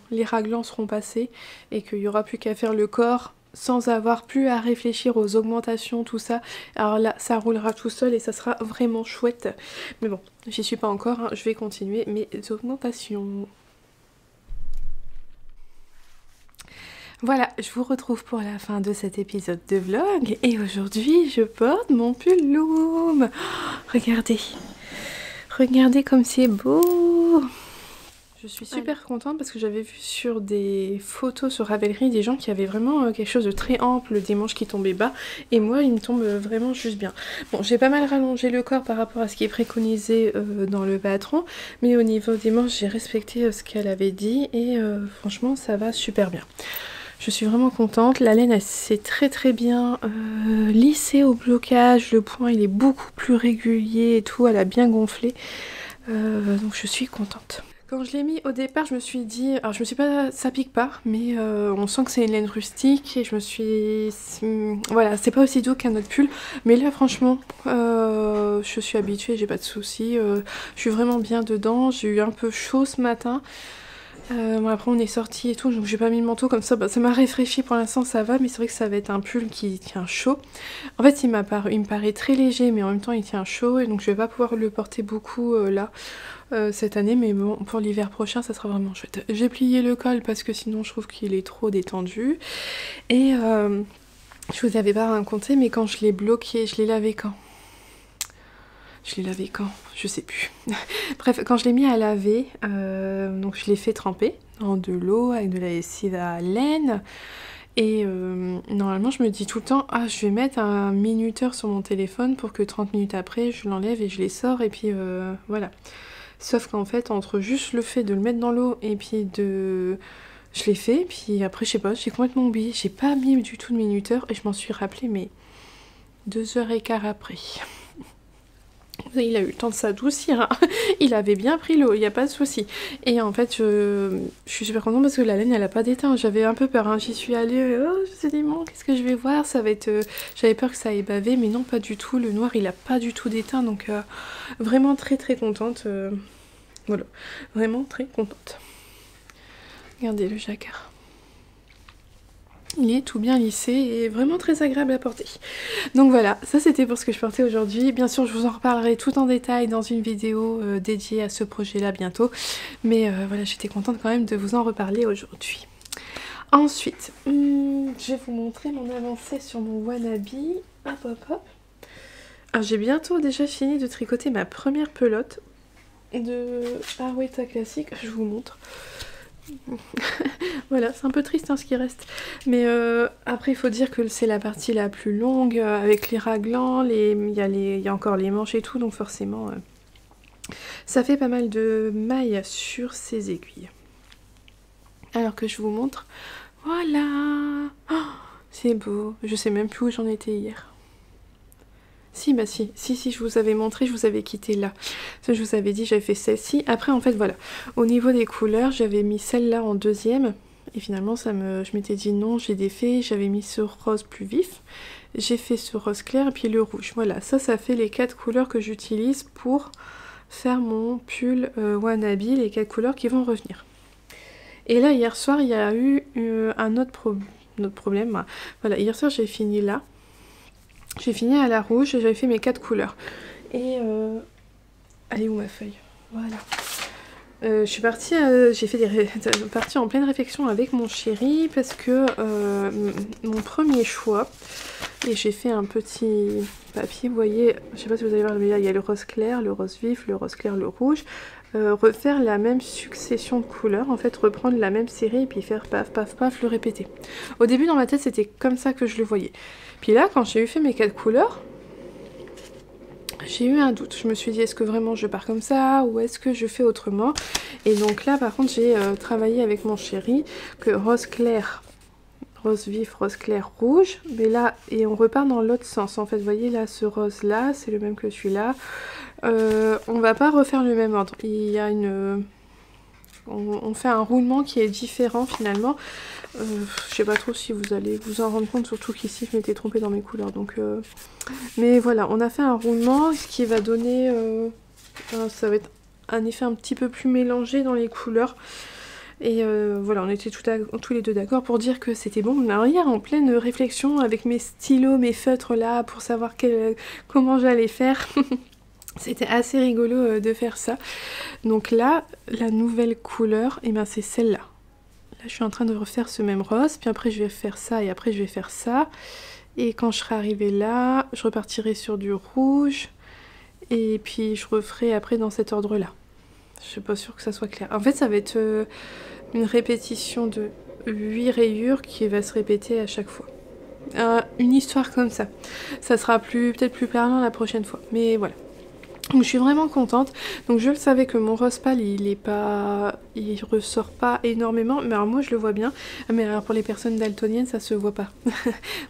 les raglans seront passés et qu'il n'y aura plus qu'à faire le corps sans avoir plus à réfléchir aux augmentations, tout ça. Alors là, ça roulera tout seul et ça sera vraiment chouette. Mais bon, j'y suis pas encore, hein. Je vais continuer mes augmentations. Voilà, je vous retrouve pour la fin de cet épisode de vlog, et aujourd'hui je porte mon pull Loom. Regardez, regardez comme c'est beau. Je suis super contente parce que j'avais vu sur des photos sur Ravelry des gens qui avaient vraiment quelque chose de très ample, des manches qui tombaient bas, et moi il me tombe vraiment juste bien. Bon, j'ai pas mal rallongé le corps par rapport à ce qui est préconisé dans le patron, mais au niveau des manches j'ai respecté ce qu'elle avait dit, et franchement ça va super bien. Je suis vraiment contente, la laine elle s'est très bien lissée au blocage, le point il est beaucoup plus régulier et tout, elle a bien gonflé, donc je suis contente. Quand je l'ai mis au départ, je me suis dit, alors je me suis pas, ça pique pas, mais on sent que c'est une laine rustique et je me suis, voilà, c'est pas aussi doux qu'un autre pull, mais là franchement, je suis habituée, j'ai pas de soucis, je suis vraiment bien dedans, j'ai eu un peu chaud ce matin. Bon, après on est sorti et tout, donc j'ai pas mis le manteau comme ça, bah, ça m'a rafraîchi pour l'instant, ça va, mais c'est vrai que ça va être un pull qui tient chaud. En fait il me paraît très léger, mais en même temps il tient chaud, et donc je vais pas pouvoir le porter beaucoup là cette année, mais bon, pour l'hiver prochain ça sera vraiment chouette. J'ai plié le col parce que sinon je trouve qu'il est trop détendu, et je vous avais pas raconté, mais quand je l'ai bloqué, je l'ai lavé quand? Je l'ai lavé quand? Je sais plus. Bref, quand je l'ai mis à laver, donc je l'ai fait tremper dans de l'eau avec de la lessive à laine. Et normalement, je me dis tout le temps, ah, je vais mettre un minuteur sur mon téléphone pour que 30 minutes après, je l'enlève et je les sors. Et puis voilà. Sauf qu'en fait, entre juste le fait de le mettre dans l'eau et puis de... Je l'ai fait, puis après, je sais pas, j'ai complètement oublié. J'ai pas mis du tout de minuteur et je m'en suis rappelé, mais 2h15 après. Il a eu le temps de s'adoucir, hein. Il avait bien pris l'eau, il n'y a pas de souci. Et en fait, je suis super contente parce que la laine, elle a pas d'éteint. J'avais un peu peur, hein. J'y suis allée, oh, je me suis dit, bon, qu'est-ce que je vais voir? Ça va être... J'avais peur que ça ait bavé, mais non, pas du tout. Le noir, il a pas du tout d'éteint, donc vraiment très très contente. Voilà, vraiment très contente. Regardez le jacquard. Il est tout bien lissé et vraiment très agréable à porter. Donc voilà, ça c'était pour ce que je portais aujourd'hui. Bien sûr, je vous en reparlerai tout en détail dans une vidéo dédiée à ce projet-là bientôt. Mais voilà, j'étais contente quand même de vous en reparler aujourd'hui. Ensuite, je vais vous montrer mon avancée sur mon wannabe. Hop hop hop. Alors j'ai bientôt déjà fini de tricoter ma première pelote de Arweta classique. Je vous montre. Voilà, c'est un peu triste hein, ce qui reste, mais après il faut dire que c'est la partie la plus longue avec les raglans, il y a encore les manches et tout, donc forcément ça fait pas mal de mailles sur ces aiguilles. Alors que je vous montre, voilà, oh, c'est beau, je sais même plus où j'en étais hier. Si, bah si, je vous avais montré, je vous avais quitté là. Ça, je vous avais dit, j'avais fait celle-ci. Après, en fait, voilà. Au niveau des couleurs, j'avais mis celle-là en deuxième. Et finalement, je m'étais dit non, j'ai défait. J'avais mis ce rose plus vif. J'ai fait ce rose clair et puis le rouge. Voilà, ça fait les 4 couleurs que j'utilise pour faire mon pull wannabe, les 4 couleurs qui vont revenir. Et là, hier soir, il y a eu un autre problème. Voilà, hier soir, j'ai fini là. J'ai fini à la rouge et j'avais fait mes 4 couleurs. Et elle est où ma feuille? Voilà. Je suis partie, j'ai fait partie en pleine réflexion avec mon chéri parce que mon premier choix, et j'ai fait un petit papier, vous voyez, je sais pas si vous allez voir, mais là il y a le rose clair, le rose vif, le rose clair, le rouge. Refaire la même succession de couleurs, en fait reprendre la même série et puis faire paf paf paf, le répéter. Au début dans ma tête c'était comme ça que je le voyais. Puis là quand j'ai eu fait mes 4 couleurs, j'ai eu un doute. Je me suis dit est-ce que vraiment je pars comme ça ou est-ce que je fais autrement? Et donc là par contre j'ai travaillé avec mon chéri que rose clair, rose vif, rose clair, rouge, mais là, et on repart dans l'autre sens en fait, vous voyez là ce rose là c'est le même que celui-là. On va pas refaire le même ordre, il y a une... On fait un roulement qui est différent finalement. Je sais pas trop si vous allez vous en rendre compte, surtout qu'ici je m'étais trompée dans mes couleurs, donc mais voilà, on a fait un roulement, ce qui va donner ça va être un effet un petit peu plus mélangé dans les couleurs. Et voilà, on était tous les deux d'accord pour dire que c'était bon. Alors hier, en pleine réflexion avec mes stylos, mes feutres là, pour savoir comment j'allais faire, c'était assez rigolo de faire ça. Donc là, la nouvelle couleur, et ben c'est celle-là. Là, je suis en train de refaire ce même rose, puis après je vais faire ça, et après je vais faire ça. Et quand je serai arrivée là, je repartirai sur du rouge, et puis je referai après dans cet ordre-là. Je suis pas sûre que ça soit clair. En fait, ça va être une répétition de 8 rayures qui va se répéter à chaque fois. Une histoire comme ça. Ça sera peut-être plus parlant la prochaine fois. Mais voilà. Donc je suis vraiment contente. Donc je le savais que mon rose pâle, il ressort pas énormément. Mais alors moi je le vois bien. Mais alors pour les personnes daltoniennes, ça se voit pas.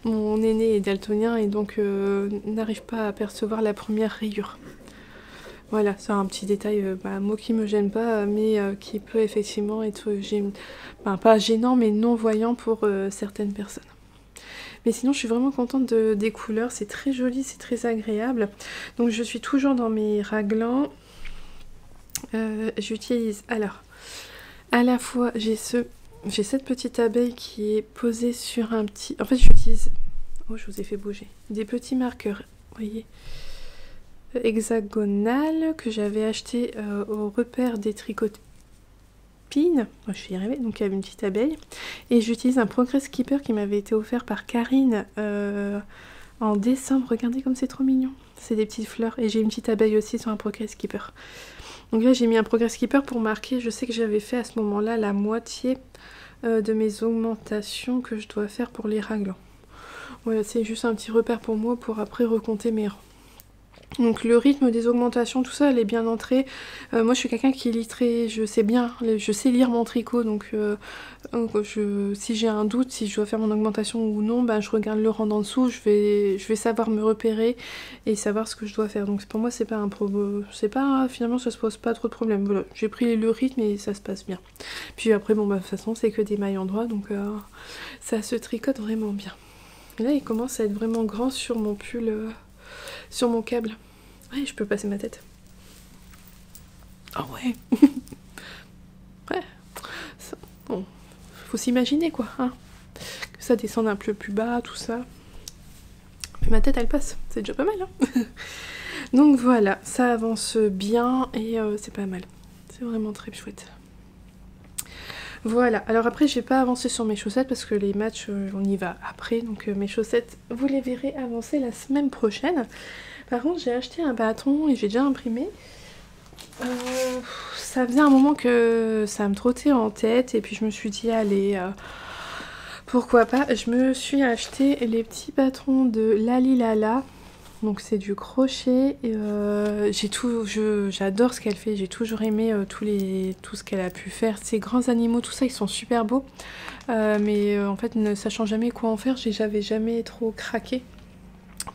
Mon aîné est daltonien et donc n'arrive pas à percevoir la première rayure. Voilà, c'est un petit détail, moi qui me gêne pas, mais qui peut effectivement être pas gênant, mais non-voyant pour certaines personnes. Mais sinon, je suis vraiment contente des couleurs, c'est très joli, c'est très agréable. Donc je suis toujours dans mes raglans. J'utilise, alors, à la fois, j'ai cette petite abeille qui est posée sur un petit... En fait, j'utilise... Oh, je vous ai fait bouger. Des petits marqueurs, vous voyez, hexagonal que j'avais acheté au repère des tricotines. Je suis y arrivée, donc il y avait une petite abeille. Et j'utilise un Progress Keeper qui m'avait été offert par Karine en décembre. Regardez comme c'est trop mignon. C'est des petites fleurs. Et j'ai une petite abeille aussi sur un Progress Keeper. Donc là j'ai mis un Progress Keeper pour marquer. Je sais que j'avais fait à ce moment-là la moitié de mes augmentations que je dois faire pour les raglans. Voilà, c'est juste un petit repère pour moi pour après recompter mes rangs. Donc le rythme des augmentations, tout ça, elle est bien entrée. Moi je suis quelqu'un qui lit je sais lire mon tricot, donc si j'ai un doute, si je dois faire mon augmentation ou non, je regarde le rang d'en dessous, je vais savoir me repérer et savoir ce que je dois faire. Donc pour moi c'est pas un problème, finalement ça se pose pas trop de problème. Voilà, j'ai pris le rythme et ça se passe bien. Puis après de toute façon c'est que des mailles en droit, donc ça se tricote vraiment bien. Et là il commence à être vraiment grand sur mon pull. Sur mon câble. Ouais, je peux passer ma tête. Ah ouais. Ouais. Ça, bon, faut s'imaginer quoi, hein. Que ça descende un peu plus bas, tout ça. Mais ma tête elle passe, c'est déjà pas mal, hein. Donc voilà, ça avance bien et c'est pas mal. C'est vraiment très chouette. Voilà, alors après j'ai pas avancé sur mes chaussettes parce que les matchs on y va après, donc mes chaussettes vous les verrez avancer la semaine prochaine. Par contre j'ai acheté un bâton et j'ai déjà imprimé. Ça faisait un moment que ça me trottait en tête et puis je me suis dit allez, pourquoi pas. Je me suis acheté les petits patrons de Lalilala. Donc c'est du crochet, j'adore ce qu'elle fait, j'ai toujours aimé tout ce qu'elle a pu faire. Ces grands animaux, tout ça, ils sont super beaux, mais en fait ne sachant jamais quoi en faire, j'avais jamais trop craqué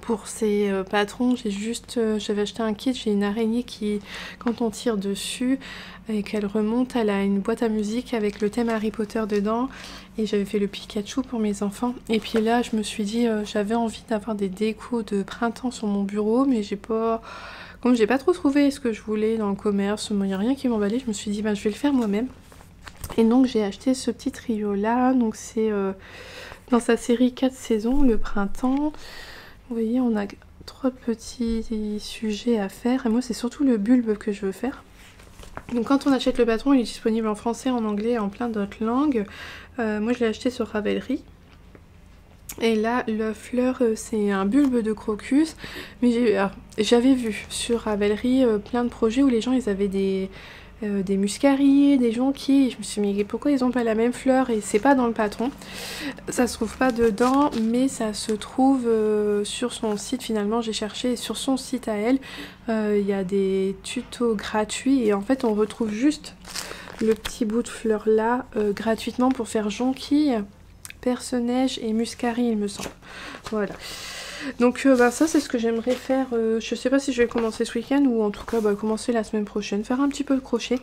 pour ces patrons. J'avais acheté un kit, j'ai une araignée qui, quand on tire dessus et qu'elle remonte, elle a une boîte à musique avec le thème Harry Potter dedans. Et j'avais fait le Pikachu pour mes enfants. Et puis là, je me suis dit, j'avais envie d'avoir des décos de printemps sur mon bureau, mais comme j'ai pas trop trouvé ce que je voulais dans le commerce, il n'y a rien qui m'emballait, je me suis dit, je vais le faire moi-même. Et donc j'ai acheté ce petit trio là, donc c'est dans sa série 4 saisons, le printemps. Vous voyez, on a 3 petits sujets à faire, et moi c'est surtout le bulbe que je veux faire. Donc quand on achète le patron, il est disponible en français, en anglais et en plein d'autres langues. Moi je l'ai acheté sur Ravelry. Et là, la fleur, c'est un bulbe de crocus. Mais j'avais vu sur Ravelry plein de projets où les gens ils avaient des muscariers, des jonquilles. Je me suis dit mais pourquoi ils n'ont pas la même fleur et c'est pas dans le patron. Ça se trouve pas dedans, mais ça se trouve sur son site. Finalement j'ai cherché sur son site à elle, il y a des tutos gratuits et en fait on retrouve juste le petit bout de fleur là gratuitement pour faire jonquille, perce-neige et muscari il me semble. Voilà. Donc ça c'est ce que j'aimerais faire, je sais pas si je vais commencer ce week-end ou en tout cas commencer la semaine prochaine, faire un petit peu de crochet.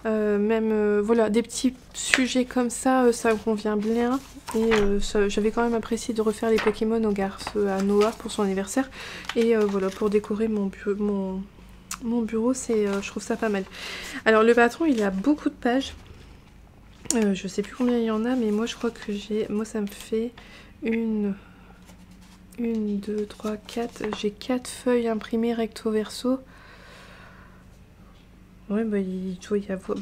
Voilà, des petits sujets comme ça, ça me convient bien. Et j'avais quand même apprécié de refaire les Pokémon au garçon à Noah pour son anniversaire. Et voilà, pour décorer mon bureau, je trouve ça pas mal. Alors le patron il a beaucoup de pages. Je sais plus combien il y en a, mais moi je crois que moi ça me fait une, 2, 3, 4. J'ai 4 feuilles imprimées recto verso. Ouais, il doit y avoir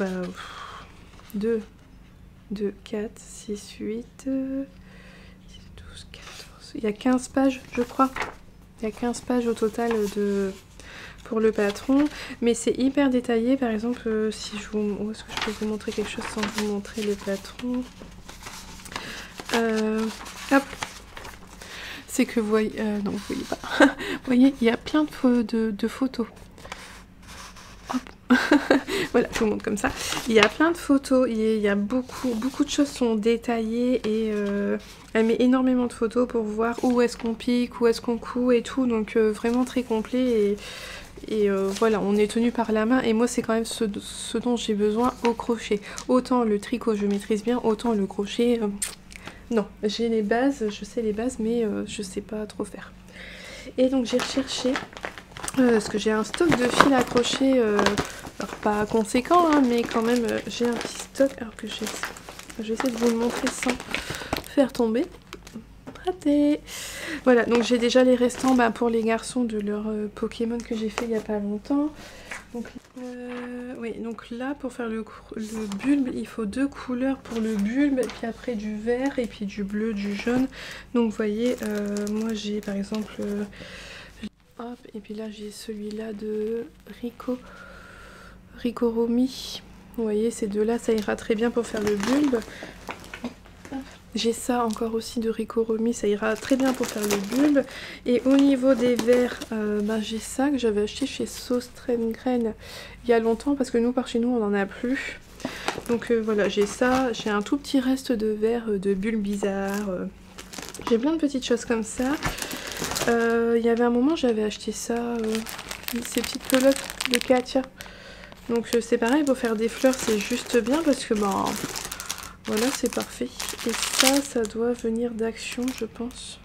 2, 4, 6, 8, 12, 14. Il y a 15 pages, je crois. Il y a 15 pages au total pour le patron. Mais c'est hyper détaillé. Par exemple, si je vous... Où est-ce que je peux vous montrer quelque chose sans vous montrer le patron? Hop. C'est que vous voyez... non, vous voyez pas. Vous voyez, il y a plein de photos. Hop. Voilà, je vous montre comme ça. Il y a plein de photos, il y a beaucoup de choses sont détaillées et elle met énormément de photos pour voir où est-ce qu'on pique, où est-ce qu'on coud et tout. Donc vraiment très complet voilà, on est tenu par la main et moi c'est quand même ce dont j'ai besoin au crochet. Autant le tricot je maîtrise bien, autant le crochet, non, j'ai les bases, je sais les bases mais je sais pas trop faire. Et donc j'ai recherché, parce que j'ai un stock de fil à crochet, alors pas conséquent hein, mais quand même j'ai un petit stock, alors que je vais essayer de vous le montrer sans faire tomber. Raté. Voilà, donc j'ai déjà les restants pour les garçons de leur Pokémon que j'ai fait il y a pas longtemps. Donc, oui, donc là pour faire le bulbe, il faut 2 couleurs pour le bulbe, et puis après du vert, et puis du bleu, du jaune. Donc vous voyez, moi j'ai par exemple, hop, et puis là j'ai celui-là de Ricoromi. Vous voyez, ces deux-là, ça ira très bien pour faire le bulbe. J'ai ça encore aussi de Ricoromi, ça ira très bien pour faire le bulbe. Et au niveau des verres, j'ai ça que j'avais acheté chez Sostrengren il y a longtemps, parce que nous, par chez nous, on n'en a plus. Donc voilà, j'ai ça, j'ai un tout petit reste de verre de bulles bizarres. J'ai plein de petites choses comme ça. Il y avait un moment, j'avais acheté ça, ces petites pelotes de Katia. Donc c'est pareil, pour faire des fleurs, c'est juste bien, parce que voilà, c'est parfait. Et ça doit venir d'Action, je pense.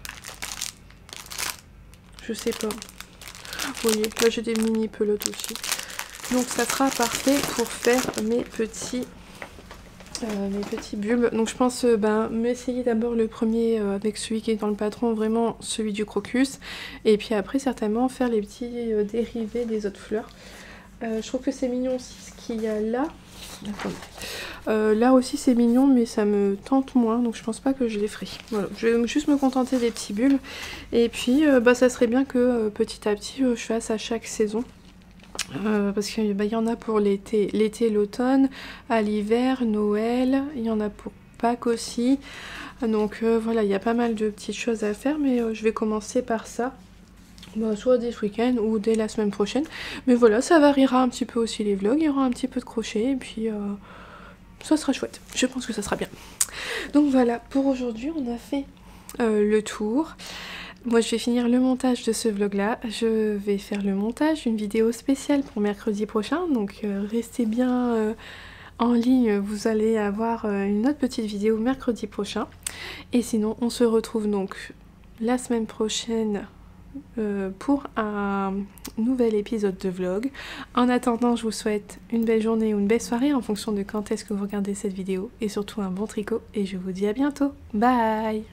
Je sais pas. Vous voyez, là j'ai des mini pelotes aussi. Donc ça sera parfait pour faire mes petits bulbes. Donc je pense m'essayer d'abord le premier avec celui qui est dans le patron, vraiment celui du crocus. Et puis après certainement faire les petits dérivés des autres fleurs. Je trouve que c'est mignon aussi ce qu'il y a là. Là aussi c'est mignon mais ça me tente moins, donc je pense pas que je les ferai. Voilà, je vais juste me contenter des petits bulbes. Et puis ça serait bien que petit à petit je fasse à chaque saison. Parce qu'il y en a pour l'été, l'automne, à l'hiver, Noël, il y en a pour Pâques aussi. Donc voilà, il y a pas mal de petites choses à faire, mais je vais commencer par ça. Soit dès ce week-end ou dès la semaine prochaine. Mais voilà, ça variera un petit peu aussi les vlogs, il y aura un petit peu de crochet et puis ça sera chouette. Je pense que ça sera bien. Donc voilà, pour aujourd'hui on a fait le tour. Moi je vais finir le montage de ce vlog là, je vais faire le montage, une vidéo spéciale pour mercredi prochain, donc restez bien en ligne, vous allez avoir une autre petite vidéo mercredi prochain. Et sinon on se retrouve donc la semaine prochaine pour un nouvel épisode de vlog. En attendant, je vous souhaite une belle journée ou une belle soirée en fonction de quand est-ce que vous regardez cette vidéo, et surtout un bon tricot, et je vous dis à bientôt. Bye!